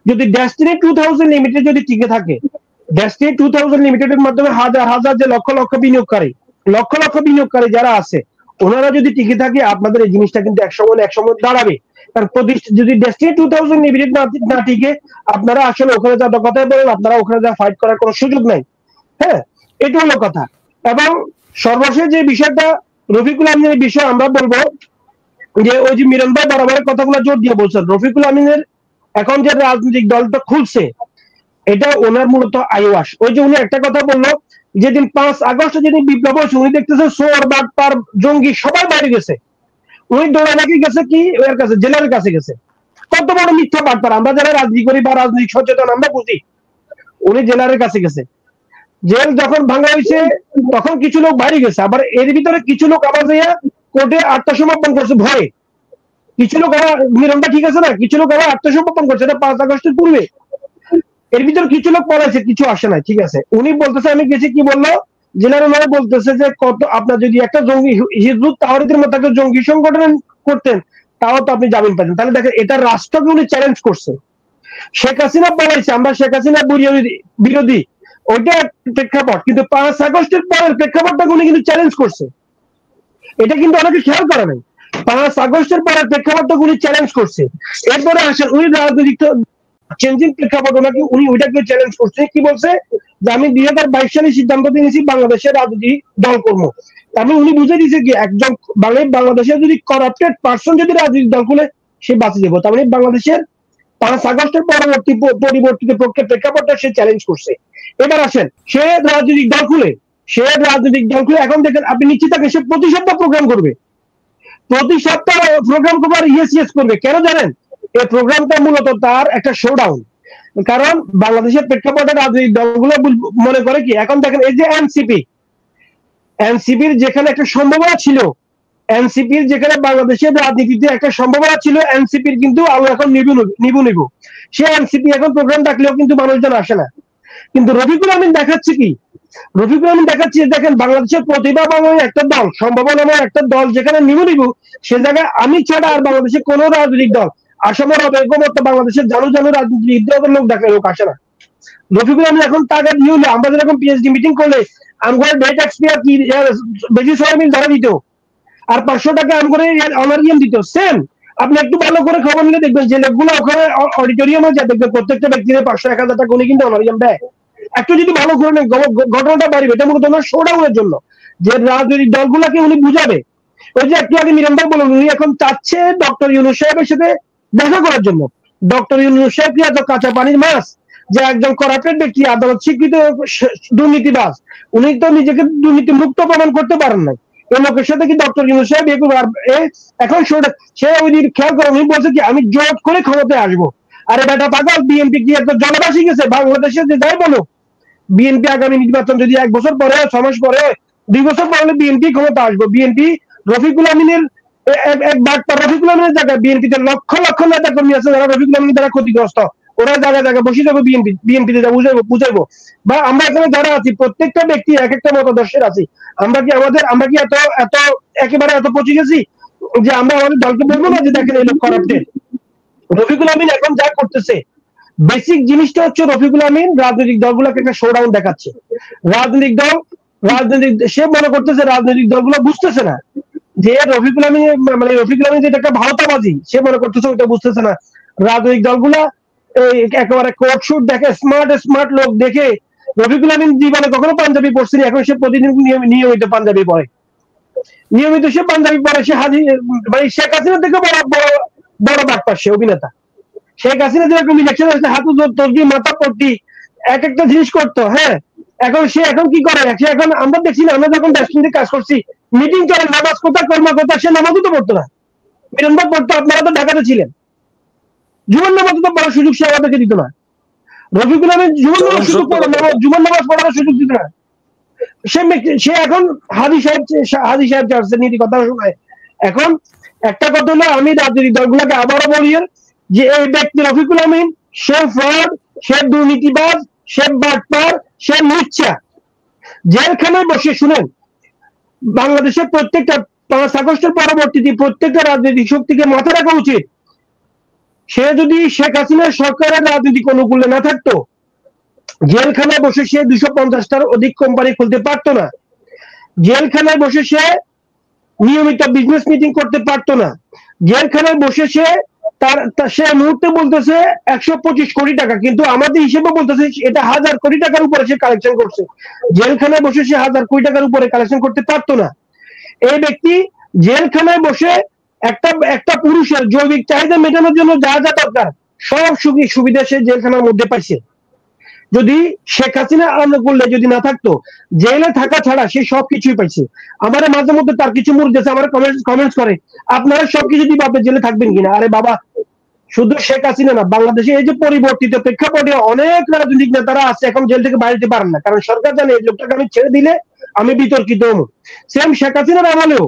যদি ডেস্টিনি 2000 লিমিটেড যদি টিকে থাকে, ডেস্টিনি 2000 লিমিটেডের মাধ্যমে হাজার হাজার যে লক্ষ লক্ষ বিনিয়োগকারী যারা আছে ওনারা যদি টিকে থাকে আপনাদের এই জিনিসটা কিন্তু একসময় দাঁড়াবে। কারণ যদি ডেস্টিনি 2000 লিমিটেড না টিকে আপনারা আসলে ওখানে যা কথাই বলেন আপনারা ওখানে যা ফাইট করার কোনো সুযোগ নাই। হ্যাঁ, এটা হলো কথা। এবং সর্বশেষ যে বিষয়টা রফিকুল আমিনের বিষয় আমরা বলবো যে ওই যে মিরন ভাই বরাবরের কথাগুলো জোর দিয়ে বলছেন, রফিকুল আমিনের এখন যে রাজনৈতিক দলটা খুলছে এটা ওনার মূলত আইওয়াস। ওই যে উনি একটা কথা বললো যেদিন 5 আগস্ট যেদিন বিপ্লব হয়েছে উনি দেখতেছেন সোর বাটপার জঙ্গি সবাই বাইরে গেছে, উনি দৌড়ে নাকি গেছে কি ওর কাছে, জেলার কাছে গেছে। কত বড় মিথ্যা বাটপার, আমরা যারা রাজনীতি করি বা রাজনীতি সচেতন আমরা বুঝি। উনি জেলারের কাছে গেছে, জেল যখন ভাঙা হয়েছে তখন কিছু লোক বাইরে গেছে, আবার এর ভিতরে কিছু লোক আবার যাইয়া কোর্টে আত্মসমর্পণ করছে ভয়ে। কিছু লোক আবার নিরমটা ঠিক আছে না, কিছু লোক আবার আত্মসমর্পণ করছে, এটা 5 আগস্টের পূর্বে। এর ভিতরে কিছু লোক পড়াইছে, কিছু আসে নাই, ঠিক আছে। উনি বলতেছে আমি গেছি, কি বললো জেলার ওনারা বলতেছে যে কত আপনার যদি একটা জঙ্গি হিজবুত তাওহীদের মতো একটা জঙ্গি সংগঠন করতেন তাও তো আপনি জামিন পেতেন। তাহলে দেখেন এটা রাষ্ট্রকে উনি চ্যালেঞ্জ করছে। শেখ হাসিনা বলাইছে আমরা শেখ হাসিনা বিরোধী, ওইটা প্রেক্ষাপট, কিন্তু 5 আগস্টের পরের প্রেক্ষাপটটাকে উনি কিন্তু চ্যালেঞ্জ করছে। এটা কিন্তু অনেকে খেয়াল করে নাই, 5 আগস্টের পরের প্রেক্ষাপটটাকে উনি চ্যালেঞ্জ করছে। এরপরে আসেন উনি রাজনৈতিক চেঞ্জিং প্রেক্ষাপট ওনাকে উনি ওইটাকে চ্যালেঞ্জ করছে। কি বলছে যে আমি 2022 সালে সিদ্ধান্ত নিয়েছি বাংলাদেশের রাজনীতি দল করবো। আমি উনি বুঝে দিয়েছে কি একজন বাংলাদেশের যদি করাপ্টেড পার্সন যদি রাজনৈতিক দল খুলে সে বাঁচিয়ে দেবো। তার মানে বাংলাদেশের 5 আগস্টের পরিবর্তিত প্রেক্ষাপটটা সে চ্যালেঞ্জ করছে। এবার আসেন সে রাজনৈতিক দল খুলে এখন দেখেন আপনি নিশ্চিত থাকেন সে প্রতি সপ্তাহ প্রোগ্রাম করবে, আর ইয়েস করবে। কেন জানেন? এই প্রোগ্রামটা মূলত তার একটা শোডাউন। কারণ বাংলাদেশের প্রেক্ষাপটে রাজনৈতিক দলগুলো মনে করে কি এখন দেখেন এই যে এনসিপির যেখানে একটা সম্ভাবনা ছিল, এনসিপির যেখানে বাংলাদেশের রাজনীতিতে একটা সম্ভাবনা ছিল, এনসিপির কিন্তু আলো এখন নিবু সে এনসিপি এখন প্রোগ্রাম ডাকলেও কিন্তু মানুষজন আসে না। কিন্তু রফিকুল আমিন দেখাচ্ছে কি, দেখেন বাংলাদেশের প্রতিভা বাংলার একটা দল, সম্ভাবনাময় একটা দল যেখানে নিবু সে জায়গায় আমি ছাড়া আর বাংলাদেশের কোন রাজনৈতিক দল আসামের অবৈকমত্য বাংলাদেশের জানু রাজনীতি লোক ডাকলে লোক আসে না। রফিকুল আমিন এখন টাকা দিয়ে হলে আমরা যেরকম পিএইচডি মিটিং করলে আমার ডেট এক্সপায়ার কি বেশি সয়াবিন ধরা দিত আর 500 টাকা আমার অনারিয়াম দিত। সেম আপনি একটু ভালো করে খবর নিলে দেখবেন যে লোকগুলো ওখানে অডিটোরিয়ামে যা দেখবেন প্রত্যেকটা ব্যক্তির 500-1000 টাকা উনি কিন্তু অনারিয়াম দেয়। একটু যদি ভালো করে নেন ঘটনাটা বাড়বে। এটা মূলত ওনার শোডাউনের জন্য যে রাজনৈতিক দলগুলোকে উনি বুঝাবে। ওই যে একটু আগে মিরান ভাই বললেন উনি এখন চাচ্ছে ডক্টর ইউনূস সাহেবের সাথে দেখা করার জন্য। ডক্টর ইউনূস সাহেব কি এত কাঁচা পানির মাছ যে একজন করাপ্টেড ব্যক্তি, আদালত স্বীকৃত দুর্নীতিবাজ, উনি তো নিজেকে দুর্নীতি মুক্ত প্রমাণ করতে পারেন না। এই লোকের সাথে কি ডক্টর ইউনূস সাহেব এখন সে ওই দিন খেয়াল করে উনি বলছে কি আমি জোট করে ক্ষমতায় আসবো। আরে বেটা পাগল, বিএনপি কি একটা জনবাসী গেছে? বাংলাদেশে যে যাই বলো, বিএনপি আগামী নির্বাচন যদি 1 বছর পরে, 6 মাস পরে, 2 বছর পরে বিএনপি ক্ষমতা আসবে। বিএনপি রফিকুল আমিনের এক বার্তা, রফিকুল আমিনের জায়গায় বিএনপিতে লক্ষ লক্ষ নেতা কর্মী আছে যারা রফিকুল আমিনের দ্বারা ক্ষতিগ্রস্ত, ওরা জায়গায় জায়গায় বসে যাবো, বিএনপিতে বুঝাইবো। বা আমরা এখানে যারা আছি প্রত্যেকটা ব্যক্তি এক একটা মতাদর্শের আছি। আমরা কি এত এত একেবারে এত পচে গেছি যে আমরা আমাদের দলকে বলবো না যে দেখেন এই লোক করাপ্টেড? রফিকুল আমিন এখন যা করতেছে, বেসিক জিনিসটা হচ্ছে রফিকুল আমিন রাজনৈতিক দলগুলোকে একটা শোডাউন দেখাচ্ছে। রাজনৈতিক সে মনে করতেছে রাজনৈতিক দলগুলো বুঝতেছে না যে রফিকুল আমিন যেটা একটা ভাওতাবাজি, সে মনে করতেছে ওইটা বুঝতেছে না। রাজনৈতিক দলগুলা একেবারে কোট শুট দেখে, স্মার্ট লোক দেখে। রফিকুল আমিন জীবনে কখনো পাঞ্জাবি পরছেনি, এখন সে প্রতিদিন নিয়মিত পাঞ্জাবি পরে, সে মানে শেখ হাসিনা থেকে বড় বাটপার সে অভিনেতা। শেখ হাসিনা যেরকম ইলেকশন আসলে হাতু তর্কি মাথা পট্টি এক একটা জিনিস করতো, হ্যাঁ, এখন কি করে? এখন আমরা দেখছি না, আমরা যখন ডেস্টিনিতে কাজ করছি, মিটিং চলে, নামাজ কোথা, কর্ম কোথা, সে নামাজও তো পড়তো না। মিরনবাগ পড়তো, আপনারা তো ঢাকাতে ছিলেন। জুমার নামাজ তো পড়ার সুযোগ সে আমাদেরকে দিত না। রফিকুল আমিন জুমার নামাজ পড়ার সুযোগ দিত না। সে এখন হাদি সাহেব চাচ্ছে নীতি কথা শোনায়। এখন একটা কথা হলো, আমি রাজনৈতিক দলগুলোকে আবারও বলি যে এই ব্যক্তি রফিকুল আমিন, সে ফ্রড, সে দুর্নীতিবাজ, সে বাটপার, সে লুচ্চা। জেলখানায় বসে, শুনেন, বাংলাদেশের প্রত্যেকটা 5 আগস্টের পরবর্তীতে প্রত্যেকটা রাজনৈতিক শক্তিকে মাথা রাখা উচিত, সে যদি শেখ হাসিনার সরকারের রাজনৈতিক অনুকূলে না থাকতো, জেলখানায় বসে সে 250টার অধিক কোম্পানি খুলতে পারতো না। জেলখানায় বসে সে নিয়মিত বিজনেস মিটিং করতে পারতো না। জেলখানায় বসে সে মুহূর্তে বলতেছে 125 কোটি টাকা, কিন্তু আমাদের হিসেবে বলতেছে এটা 1000 কোটি টাকার উপরে সে কালেকশন করছে। জেলখানায় বসে সে 1000 কোটি টাকার উপরে কালেকশন করতে পারতো না। এই ব্যক্তি জেলখানায় বসে একটা পুরুষের জৈবিক চাহিদা মেটানোর জন্য যা যা দরকার সব সুবিধা সে জেলখানার মধ্যে পাইছে। যদি শেখ হাসিনা করলে যদি না থাকতো, জেলে থাকা ছাড়া সে সবকিছুই পাইছে। আমার মাঝে মধ্যে তার কিছু মুরগেছে, আমার কমেন্টস করে, আপনারা সবকিছু দিয়ে বাপের জেলে থাকবেন কিনা? আরে বাবা, শুধু শেখ হাসিনা না, বাংলাদেশে এই যে পরিবর্তিত প্রেক্ষাপটে অনেক রাজনৈতিক নেতারা আছে এখন জেল থেকে বাইরে পারেন না, কারণ সরকার জানে এই লোকটাকে আমি ছেড়ে দিলে আমি বিতর্কিত হবো। সেম শেখ হাসিনার আমলেও,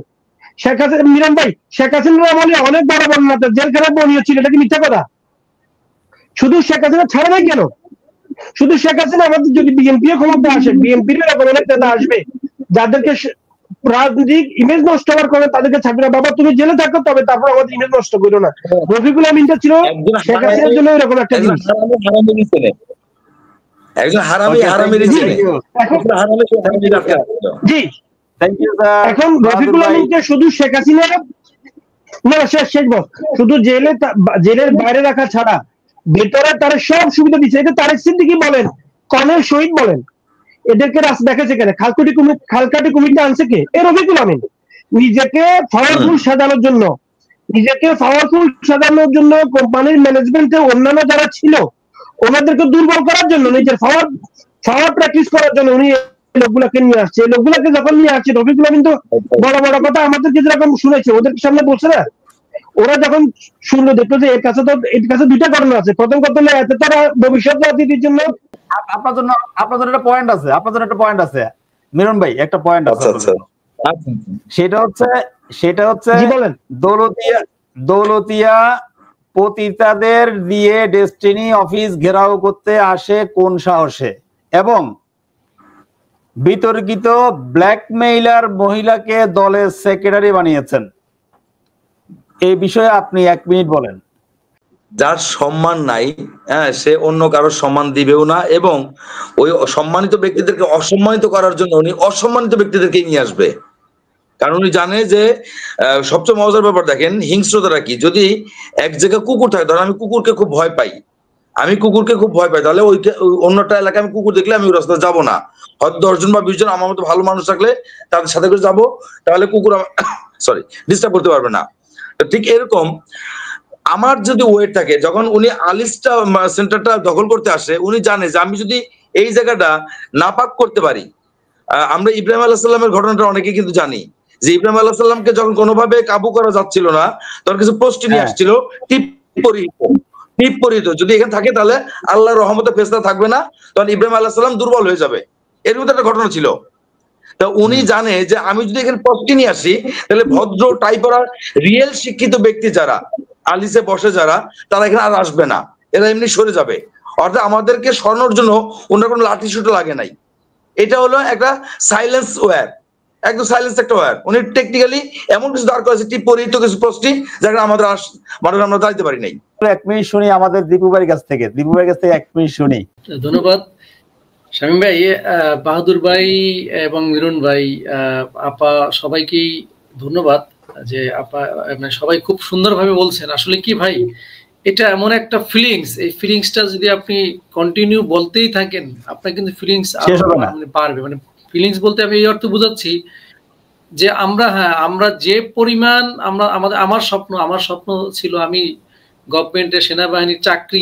মিরান ভাই, শেখ হাসিনার আমলে অনেক বড় বড় নেতা জেলখানায় বনিয়েছিল, এটা কি মিথ্যা কথা? শুধু শেখ হাসিনা ছাড়া নাই কেন? শুধু শেখ হাসিনা, আমাদের যদি বিএনপি ক্ষমতা আসে, বিএনপির এরকম অনেক নেতা আসবে যাদেরকে রাজনৈতিক ইমেজ নষ্ট হওয়ার কারণে তাদেরকে ছাড়বে না। বাবা তুমি জেলে থাকো, তবে তারপর আমাদের ইমেজ নষ্ট করো না। রফিকুল আমিনটা ছিল শেখ হাসিনার জন্য এরকম একটা জিনিস। একজন জি, এখন রফিকুল আমিনকে শুধু শেখ হাসিনা না, শেষ বস, শুধু জেলের বাইরে রাখা ছাড়া ভেতরে তারা সব সুবিধা দিচ্ছে। এটা তারেক সিদ্দিকী বলেন, কর্নেল শহীদ বলেন, এদেরকে রাস্তা দেখাচ্ছে কেন? খালকাটি কমিটি আনছে কে? এ রফিকুল আমিন। নিজেকে পাওয়ারফুল সাজানোর জন্য কোম্পানির ম্যানেজমেন্টে অন্যান্য যারা ছিল ওনাদেরকে দুর্বল করার জন্য, নিজের পাওয়ার প্র্যাকটিস করার জন্য উনি লোকগুলাকে নিয়ে আসছে। এই লোকগুলাকে যখন নিয়ে আসছে, রফিকুল আমিন তো বড় বড় কথা আমাদেরকে যেরকম শুনেছে, ওদের সামনে বলছে না। ওরা যখন শুনলো, দেখলো যে এর কাছে 2টা কারণ আছে। প্রথম কথা হলো, এতে তারা ভবিষ্যৎ রাজনীতির জন্য আপনার জন্য একটা পয়েন্ট আছে, মিরন ভাই, একটা পয়েন্ট আছে। সেটা হচ্ছে দৌলতিয়া পতিতাদের দিয়ে ডেস্টিনি অফিস ঘেরাও করতে আসে কোন সাহসে, এবং বিতর্কিত ব্ল্যাকমেইলার মহিলাকে দলের সেক্রেটারি বানিয়েছেন। এই বিষয়ে আপনি 1 মিনিট বলেন। যার সম্মান নাই, হ্যাঁ, সে অন্য কারোর সম্মান দিবেও না, এবং ওই সম্মানিত ব্যক্তিদেরকে অসম্মানিত করার জন্য উনি অসম্মানিত ব্যক্তিদেরকে নিয়ে আসবে। কারণ উনি জানে যে সবচেয়ে মজার ব্যাপার দেখেন, হিংস্রতাটা কি। যদি এক জায়গায় কুকুর থাকে, ধরেন আমি কুকুরকে খুব ভয় পাই, তাহলে ওই অন্যটা এলাকায় আমি কুকুর দেখলে আমি ওই রাস্তায় যাবো না। হয়তো 10 জন বা 20 জন আমার মতো ভালো মানুষ থাকলে তাদের সাথে করে যাবো, তাহলে কুকুর ডিস্টার্ব করতে পারবে না। ঠিক এরকম আমার যদি ওয়েট থাকে, যখন উনি আলিস্টা সেন্টারটা দখল করতে আসে, উনি জানে যে আমি যদি এই জায়গাটা নাপাক করতে পারি। আমরা ইব্রাহিম আলাইহিস সালামের ঘটনাটা অনেকে কিন্তু জানি, যে ইব্রাহিম আলাইহিস সালামকে যখন কোনোভাবে কাবু করা যাচ্ছিল না, তখন কিছু প্রশ্ন নিয়ে আসছিল, টিপ পরিহিত যদি এখানে থাকে তাহলে আল্লাহর রহমতে ফেরেশতা থাকবে না, তখন ইব্রাহিম আলাইহিস সালাম দুর্বল হয়ে যাবে। এর মধ্যে একটা ঘটনা ছিল। তা উনি জানে যে আমি যদি এখানে পস্টি নিয়ে আসি তাহলে ভদ্র টাইপের রিয়েল শিক্ষিত ব্যক্তি যারা আলিসে বসে যারা তারা এখানে আর আসবে না, এরা এমনি সরে যাবে। অর্থাৎ আমাদেরকে সরানোর জন্য ওনার কোনো লাঠি শুটো লাগে নাই। এটা হলো একটা সাইলেন্স ওয়্যার, একদম সাইলেন্স একটা ওয়্যার। উনি টেকনিক্যালি এমন কিছু দাঁড় করেছে টিপ পরিহিত কিছু পোস্টি যারা আমাদের মানুষ আমরা দাঁড়াতে পারি নাই। 1 মিনিট শুনি আমাদের দীপু ভাইয়ের কাছ থেকে, 1 মিনিট শুনি। ধন্যবাদ শামীম ভাই, বাহাদুর ভাই এবং মিরন ভাই, আপা, সবাইকেই ধন্যবাদ যে আপা মানে সবাই খুব সুন্দরভাবে বলছেন। আসলে কি ভাই, এটা এমন একটা ফিলিংস, এই ফিলিংসটা যদি আপনি কন্টিনিউ বলতেই থাকেন আপনার কিন্তু ফিলিংস মানে বাড়বে। মানে ফিলিংস বলতে আমি এই অর্থ বোঝাচ্ছি যে আমরা যে পরিমাণ আমার স্বপ্ন ছিল আমি গভর্নমেন্টের সেনাবাহিনীর চাকরি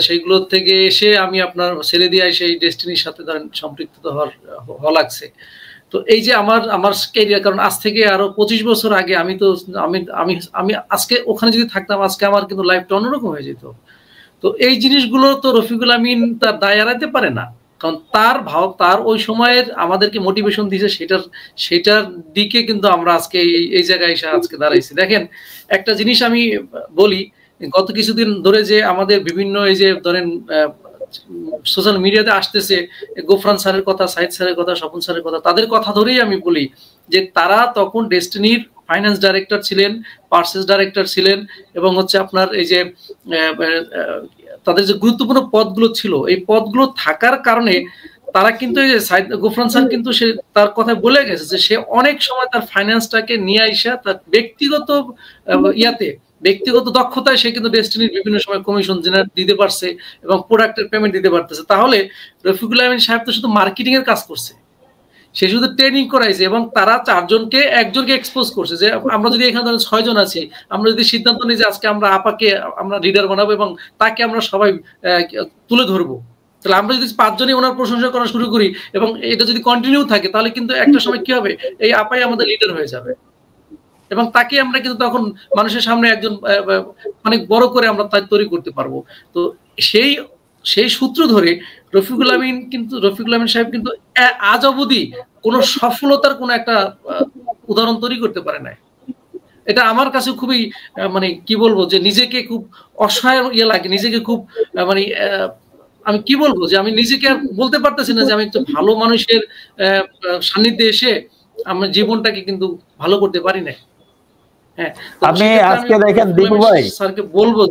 সেইগুলো থেকে এসে আমি আপনার ছেড়ে দিয়ে সেই ডেস্টিনির সাথে সম্পৃক্ত হওয়া লাগছে। তো এই যে আমার ক্যারিয়ার, কারণ আজ থেকে আরো 25 বছর আগে আমি আজকে ওখানে যদি থাকতাম আজকে আমার কিন্তু লাইফটা অন্যরকম হয়ে যেত। তো এই জিনিসগুলো তো রফিকুল আমিন তার দায় এড়াতে পারে না, কারণ তার ওই সময়ের আমাদেরকে মোটিভেশন দিয়েছে, সেটার দিকে কিন্তু আমরা আজকে এই জায়গায় এসে আজকে দাঁড়াইছি। দেখেন একটা জিনিস আমি বলি, গত কিছুদিন ধরে যে আমাদের বিভিন্ন এই যে ধরেন সোশ্যাল মিডিয়াতে আসতেছে গোফরান স্যারের কথা, সাইদ স্যারের কথা, স্বপন স্যারের কথা, তাদের কথা ধরেই আমি বলি যে তারা তখন ডেস্টিনির ফাইন্যান্স ডাইরেক্টর ছিলেন, পার্সেস ডাইরেক্টর ছিলেন, এবং হচ্ছে আপনার এই যে তাদের যে গুরুত্বপূর্ণ পদগুলো ছিল, এই পদগুলো থাকার কারণে তারা কিন্তু এই যে গোফরান স্যার কিন্তু সে তার কথা বলে গেছে যে সে অনেক সময় তার ফাইন্যান্সটাকে নিয়ে আইসা তার ব্যক্তিগত দক্ষতায় সে কিন্তু ডেস্টিনির বিভিন্ন সময় কমিশন জেনারেট দিতে পারছে এবং প্রোডাক্টের পেমেন্ট দিতে পারতেছে। তাহলে রফিকুল আমিন সাহেব তো শুধু মার্কেটিং এর কাজ করছে, সে শুধু ট্রেনিং করাইছে এবং তারা একজনকে এক্সপোজ করছে যে আমরা যদি এখানে ধরেন 6 জন আছি, আমরা যদি সিদ্ধান্ত নিই যে আজকে আমরা আপাকে আমরা লিডার বানাবো এবং তাকে আমরা সবাই তুলে ধরবো, তাহলে আমরা যদি 5 জনই ওনার প্রশংসা করা শুরু করি এবং এটা যদি কন্টিনিউ থাকে তাহলে কিন্তু একটা সময় কি হবে, এই আপাই আমাদের লিডার হয়ে যাবে এবং তাকে আমরা কিন্তু তখন মানুষের সামনে একজন অনেক বড় করে আমরা তৈরি করতে পারবো। তো সেই সূত্র ধরে রফিকুল আমিন সাহেব কিন্তু আজ অবধি কোন সফলতার কোন একটা উদাহরণ তৈরি করতে পারে নাই। এটা আমার কাছে খুবই মানে কি বলবো যে নিজেকে খুব অসহায় লাগে, নিজেকে খুব মানে আমি কি বলবো যে আমি নিজেকে আর বলতে পারতেছি না যে আমি একটা ভালো মানুষের সান্নিধ্যে এসে আমার জীবনটাকে কিন্তু ভালো করতে পারি না। আপনি আজকে দেখেন দীপু ভাই, স্যারকে বলবো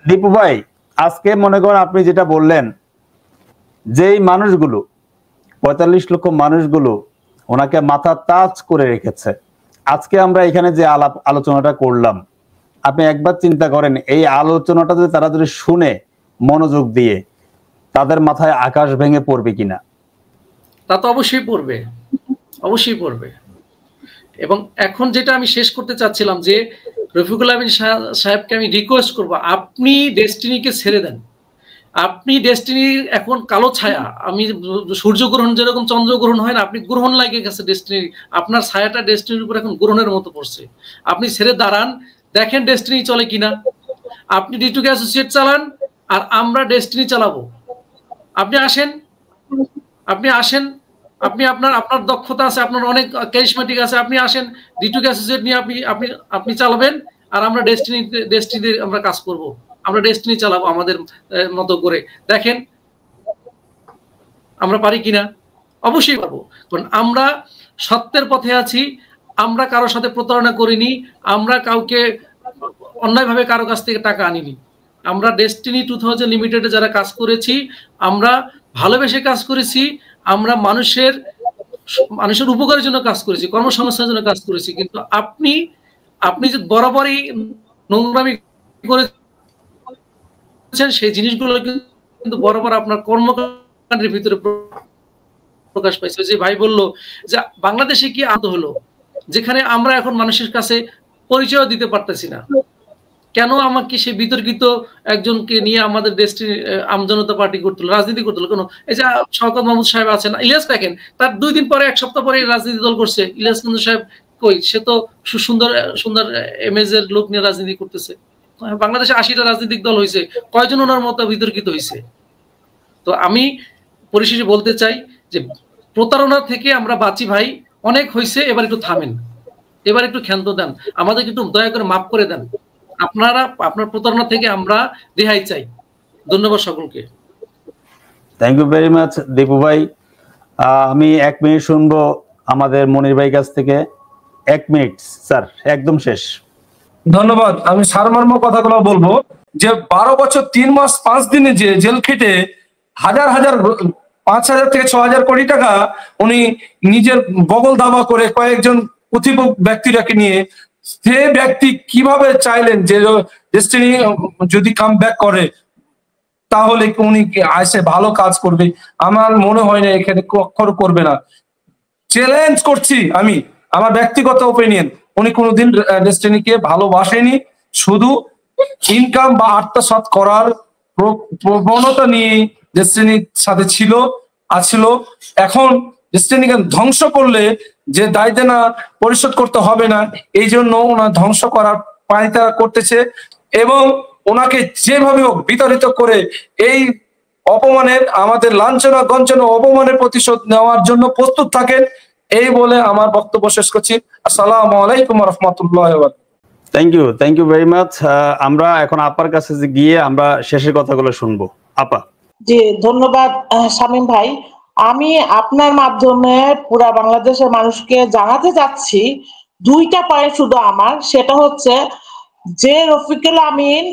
দীপু ভাই আজকে মনে করেন আপনি যেটা বললেন, যেই মানুষগুলো 45 লক্ষ মানুষগুলো ওনাকে মাথা তাজ করে রেখেছে, আজকে আমরা এখানে যে আলোচনাটা করলাম, আপনি একবার চিন্তা করেন এই আলোচনাটা যদি তারা যদি শুনে মনোযোগ দিয়ে, তাদের মাথায় আকাশ ভেঙে পড়বে কিনা? তা তো অবশ্যই পড়বে। এবং এখন যেটা আমি শেষ করতে চাচ্ছিলাম যে রফিকুল আমিন সাহেবকে আমি রিকোয়েস্ট করব, আপনি ডেস্টিনিকে ছেড়ে দেন। আপনি ডেস্টিনির এখন কালো ছায়া, আমি সূর্যগ্রহণ যেরকম চন্দ্রগ্রহণ হয় না, আপনি গ্রহণ লাগে গেছে ডেস্টিনির, আপনার ছায়াটা ডেস্টিনির উপর এখন গ্রহণের মতো পড়ছে। আপনি ছেড়ে দাঁড়ান, দেখেন ডেস্টিনি চলে কিনা। আপনি ডিটুকে অ্যাসোসিয়েট চালান আর আমরা ডেস্টিনি চালাবো। আপনি আসেন, আপনি আপনার দক্ষতা আছে, আপনার অনেক ক্যারিশমেটিক আছে, আপনি আসেন ডিটুকে অ্যাসোসিয়েট নিয়ে আপনি চালাবেন আর আমরা ডেস্টিনিতে আমরা কাজ করব, আমরা ডেস্টিনি চালাবো আমাদের মতো করে। দেখেন আমরা পারি কিনা। অবশ্যই পারবো, কারণ আমরা সত্যের পথে আছি, আমরা কারোর সাথে প্রতারণা করিনি, আমরা কাউকে অন্যায়ভাবে কারো কাছ থেকে টাকা আনিনি। আমরা ডেস্টিনি 2000 লিমিটেডে যারা কাজ করেছি আমরা ভালোবেসে কাজ করেছি, আমরা মানুষের উপকারের জন্য কাজ করেছি, কর্মসংস্থানের জন্য কাজ করেছি। কিন্তু আপনি যে বরাবরই নোংরামি করেছেন সেই জিনিসগুলো কিন্তু বরাবর আপনার কর্মকাণ্ডের ভিতরে প্রকাশ পাইছে। যে ভাই বললো যে বাংলাদেশে কি আহত হলো, যেখানে আমরা এখন মানুষের কাছে পরিচয় দিতে পারতেছি না, কেন আমাকে সে বিতর্কিত একজনকে নিয়ে আমাদের দেশটি আমজনতা পার্টি করতে হলো, রাজনীতি করতে হলো? কোনো এই যে শওকত মাহমুদ সাহেব আছেন, ইলিয়াস দেখেন তার 2 দিন পরে 1 সপ্তাহ পরে রাজনীতি দল করছে। ইলিয়াস সাহেব কই, সে তো সুন্দর এমএজ এর লোক নিয়ে রাজনীতি করতেছে। বাংলাদেশে 80টা রাজনৈতিক দল হয়েছে, কয়জন ওনার মতো বিতর্কিত হয়েছে? তো আমি পরিশেষে বলতে চাই যে প্রতারণা থেকে আমরা বাঁচি ভাই, অনেক হয়েছে, এবার একটু থামেন, এবার একটু ক্ষান্ত দেন, আমাদেরকে একটু দয়া করে মাফ করে দেন। আপনার প্রতারণা থেকে আমরা রেহাই চাই। ধন্যবাদ সকলকে। Thank you very much Dipu ভাই। আমি 1 মিনিট শুনবো আমাদের মনির ভাই কাছ থেকে। 1 মিনিট স্যার, একদম শেষ। ধন্যবাদ। আমি সারমর্ম কথাগুলো বলবো যে 12 বছর 3 মাস 5 দিনে যে জেল খেটে হাজার 5,000 থেকে 6,000 কোটি টাকা উনি নিজের বগল দাবা করে কয়েকজন প্রতিপক্ষ ব্যক্তিরাকে নিয়ে, সে ব্যক্তি কিভাবে চাইলেন যে ডেস্টিনি যদি কাম ব্যাক করে তাহলে উনি আসে ভালো কাজ করবে? আমার মনে হয় না এখানে কখনো করবে না। চ্যালেঞ্জ করছি আমি, আমার ব্যক্তিগত ওপিনিয়ন, উনি কোনোদিন ডেস্টিনিকে ভালোবাসেনি, শুধু ইনকাম বা আত্মসাৎ করার প্রবণতা নিয়ে ডেস্টিনির সাথে আছিল। এখন ডেস্টিনিকে ধ্বংস করলে যে দায় দেনা পরিশোধ করতে হবে না, এই জন্য ওনার ধ্বংস করার পায়তা করতেছে এবং ওনাকে যেভাবে হোক বিতাড়িত করে এই অপমানের, আমাদের লাঞ্ছনা গঞ্চনা অপমানের প্রতিশোধ নেওয়ার জন্য প্রস্তুত থাকেন। এই বলে আমার বক্তব্য শেষ করছি। আসসালামু আলাইকুম ওয়া রাহমাতুল্লাহি ওয়া বারাকাতুহু। Thank you very much. আমরা এখন আপার কাছে গিয়ে আমরা শেষের কথাগুলো শুনবো। আপা। জি, ধন্যবাদ শামীম ভাই। আমি আপনার মাধ্যমে পুরা বাংলাদেশের মানুষকে জানাতে চাচ্ছি 2টা পয়েন্ট শুধু আমার, সেটা হচ্ছে যে রফিকুল আমিন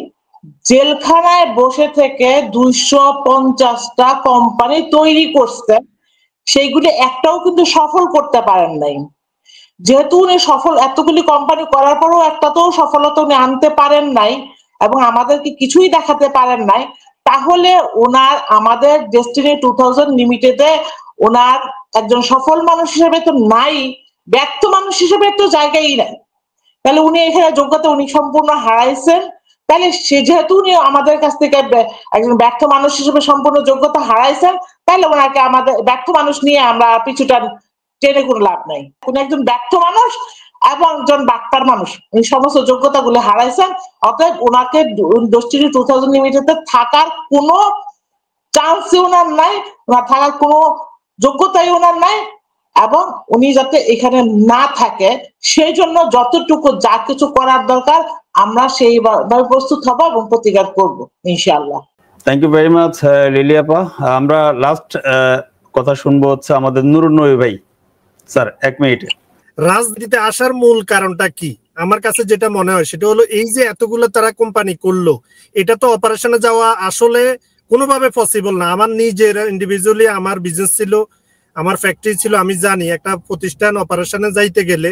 জেলখানায় বসে থেকে 250টা কোম্পানি তৈরি করছে, সেইগুলি একটাও কিন্তু সফল করতে পারেন নাই। যেহেতু উনি সফল এতগুলি কোম্পানি করার পরও একটাতেও সফলতা উনি আনতে পারেন নাই এবং আমাদেরকে কিছুই দেখাতে পারেন নাই, তাহলে ওনার আমাদের ডেস্টিনি 2000 লিমিটেডে ওনার একজন সফল মানুষ হিসেবে তো নাই, ব্যর্থ মানুষ হিসেবে তো জায়গাই নাই। তাহলে উনি এখানে যোগ্যতা উনি সম্পূর্ণ হারাইছেন। তাহলে সে যেহেতু উনি আমাদের কাছ থেকে একজন ব্যর্থ মানুষ হিসেবে সম্পূর্ণ যোগ্যতা হারাইছেন, তাহলে ওনাকে আমাদের ব্যর্থ মানুষ নিয়ে আমরা পিছুটা টেনে কোনো লাভ নাই। উনি একজন ব্যর্থ মানুষ এবং একজন বাটপার মানুষ, এই সমস্ত যোগ্যতা গুলো হারাইছেন। অতএব ওনাকে ডেস্টিনি 2000 লিমিটেডে থাকার কোনো চান্সই ওনার নাই, ওনার থাকার কোনো যোগ্যতাই ওনার নাই এবং উনি যাতে এখানে না থাকে সেই জন্য যতটুকু যা কিছু করার দরকার আমরা সেইভাবে প্রস্তুত হব এবং প্রতিকার করব ইনশাআল্লাহ। Thank you very much Lily আপা। আমরা লাস্ট কথা শুনবো হচ্ছে আমাদের নুরুন নবী ভাই। Sir 1 minute. রাজনীতিতে আসার মূল কারণটা কি? আমার কাছে যেটা মনে হয় সেটা হলো এই যে এতগুলো তারা কোম্পানি করলো, এটা তো অপারেশনে যাওয়া আসলে কোনোভাবে পসিবল না। আমার নিজের ইন্ডিভিজুয়ালি আমার বিজনেস ছিল, আমার ফ্যাক্টরি ছিল, আমি জানি একটা প্রতিষ্ঠান অপারেশনে যাইতে গেলে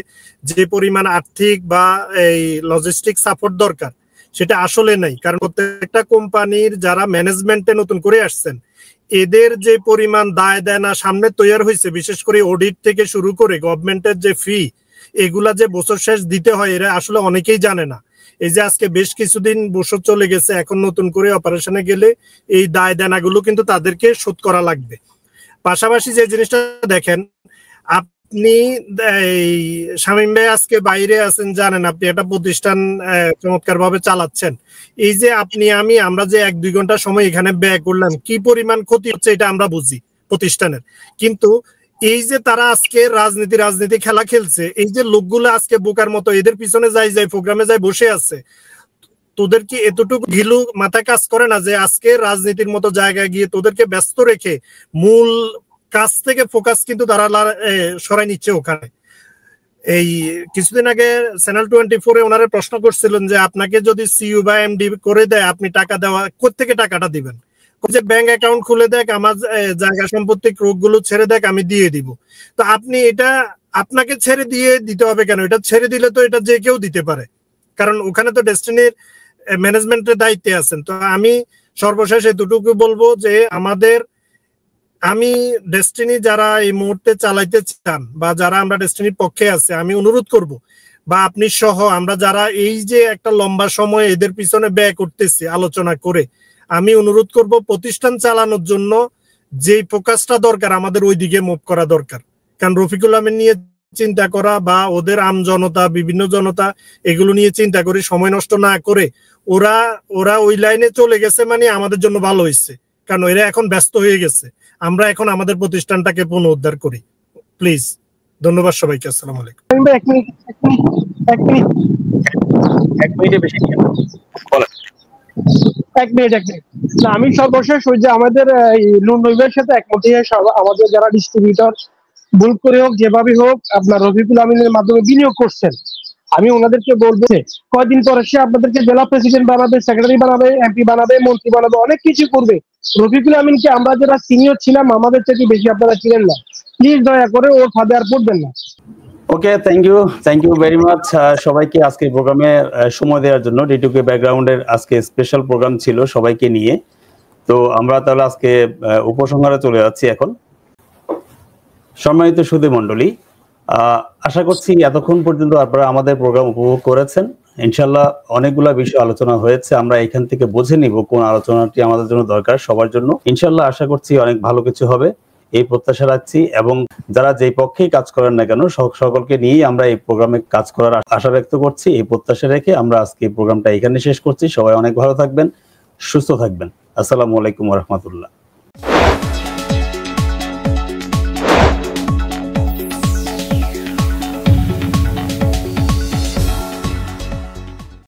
যে পরিমাণ আর্থিক বা এই লজিস্টিক সাপোর্ট দরকার সেটা আসলে নাই। কারণ প্রত্যেকটা কোম্পানির যারা ম্যানেজমেন্টে নতুন করে আসছেন এদের যে পরিমাণ দায় দেনা সামনে তৈরি হয়েছে, বিশেষ করে অডিট থেকে শুরু করে গভর্নমেন্টের যে ফি, এগুলা যে বছর শেষ দিতে হয় এরা আসলে অনেকেই জানে না। এই যে আজকে বেশ কিছুদিন বছর চলে গেছে, এখন নতুন করে অপারেশনে গেলে এই দায় দেনাগুলো কিন্তু তাদেরকে শোধ করা লাগবে। পাশাপাশি যে জিনিসটা দেখেন, আপনি শামীম ভাই আজকে বাইরে আছেন, জানেন আপনি একটা প্রতিষ্ঠান চমৎকার ভাবে চালাচ্ছেন। এই যে আমরা যে 1-2 ঘন্টা সময় এখানে ব্যয় করলাম, কি পরিমাণ ক্ষতি হচ্ছে এটা আমরা বুঝি প্রতিষ্ঠানের। কিন্তু এই যে তারা আজকে রাজনীতি খেলা খেলছে, এই যে লোকগুলো আজকে বোকার মতো এদের পিছনে যাই প্রোগ্রামে যাই বসে আছে, তোদের কি এতটুকু ঘিলু মাথা কাজ করে না যে আজকে রাজনীতির মতো জায়গায় গিয়ে তোদেরকে ব্যস্ত রেখে মূল কাজ থেকে ফোকাস কিন্তু তারা সরাই নিচ্ছে ওখানে। এই কিছুদিন আগে চ্যানেল 24-এ ওনারা প্রশ্ন করছিলেন যে আপনাকে যদি সিইও বা এমডি করে দেয় আপনি টাকা দেওয়া কোত্থেকে টাকাটা দিবেন? যে ব্যাংক অ্যাকাউন্ট খুলে দেখ, আমার জায়গা সম্পত্তি ক্রোকগুলো ছেড়ে দেখ, আমি দিয়ে দিব। তো আপনি এটা আপনাকে ছেড়ে দিতে হবে কেন? এটা ছেড়ে দিলে তো এটা যে কেউ দিতে পারে, কারণ ওখানে তো ডেস্টিনির ম্যানেজমেন্টের দায়িত্বে আছেন। তো আমি সর্বশেষ এতটুকু বলবো যে আমি ডেস্টিনি যারা এই মুহূর্তে চালাইতে চান বা যারা আমরা ডেস্টিনির পক্ষে আছে, আমি অনুরোধ করব বা আপনি সহ আমরা যারা এই যে একটা লম্বা সময় এদের পিছনে ব্যয় করতেছি আলোচনা করে, আমি অনুরোধ করব প্রতিষ্ঠান চালানোর জন্য যে ফোকাসটা দরকার আমাদের ওই দিকে মুভ করা দরকার। কারণ রফিকুল আমিন নিয়ে চিন্তা করা বা ওদের আমজনতা বিভিন্ন জনতা এগুলো নিয়ে চিন্তা করি, সময় নষ্ট না করে ওরা ওই লাইনে চলে গেছে, মানে আমাদের জন্য ভালো হয়েছে, কারণ এরা এখন ব্যস্ত হয়ে গেছে। আমরা এখন আমাদের প্রতিষ্ঠানটাকে পুনরুদ্ধার করি প্লিজ। ধন্যবাদ সবাইকে, আসসালামু আলাইকুম। এক মিনিটে বেশি বলেন। এক মিনিট না, আমি সর্বশেষ ওই যে আমাদের নুন নবীর সাথে একমত হয়ে আমাদের যারা ডিস্ট্রিবিউটর ভুল করে হোক যেভাবে হোক আপনার রফিকুল আমিনের মাধ্যমে বিনিয়োগ করছেন, আমি ওনাদেরকে বলবো কয়দিন পরে সে আপনাদেরকে জেলা প্রেসিডেন্ট বানাবে, সেক্রেটারি বানাবে, এমপি বানাবে, মন্ত্রী বানাবে, অনেক কিছু করবে। রফিকুল আমিনকে আমরা যারা সিনিয়র ছিলাম আমাদের থেকে বেশি আপনারা ছিলেন না, প্লিজ দয়া করে ওর ফাঁদে আর পড়বেন না। ওকে, থ্যাংক ইউ ভেরি মাচ সবাইকে আজকে প্রোগ্রামে সময় দেওয়ার জন্য। D2K ব্যাকগ্রাউন্ডের আজকে স্পেশাল প্রোগ্রাম ছিল সবাইকে নিয়ে। তো আমরা তাহলে আজকে উপসংহারে চলে যাচ্ছি এখন। সম্মানিত সুধী মণ্ডলী, আশা করছি এতক্ষণ পর্যন্ত আপনারা আমাদের প্রোগ্রাম উপভোগ করেছেন। ইনশাল্লাহ অনেকগুলা বিষয় আলোচনা হয়েছে, আমরা এখান থেকে বুঝে নিব কোন আলোচনাটি আমাদের জন্য দরকার সবার জন্য। ইনশাল্লাহ আশা করছি অনেক ভালো কিছু হবে, এই প্রত্যাশা রাখছি। এবং যারা যেই পক্ষেই কাজ করেন না কেন সকলকে নিয়েই আমরা এই প্রোগ্রামে কাজ করার আশা ব্যক্ত করছি। এই প্রত্যাশা রেখে আমরা আজকে এই প্রোগ্রামটা এখানে শেষ করছি। সবাই অনেক ভালো থাকবেন, সুস্থ থাকবেন। আসসালামু আলাইকুম ওয়া রাহমাতুল্লাহ।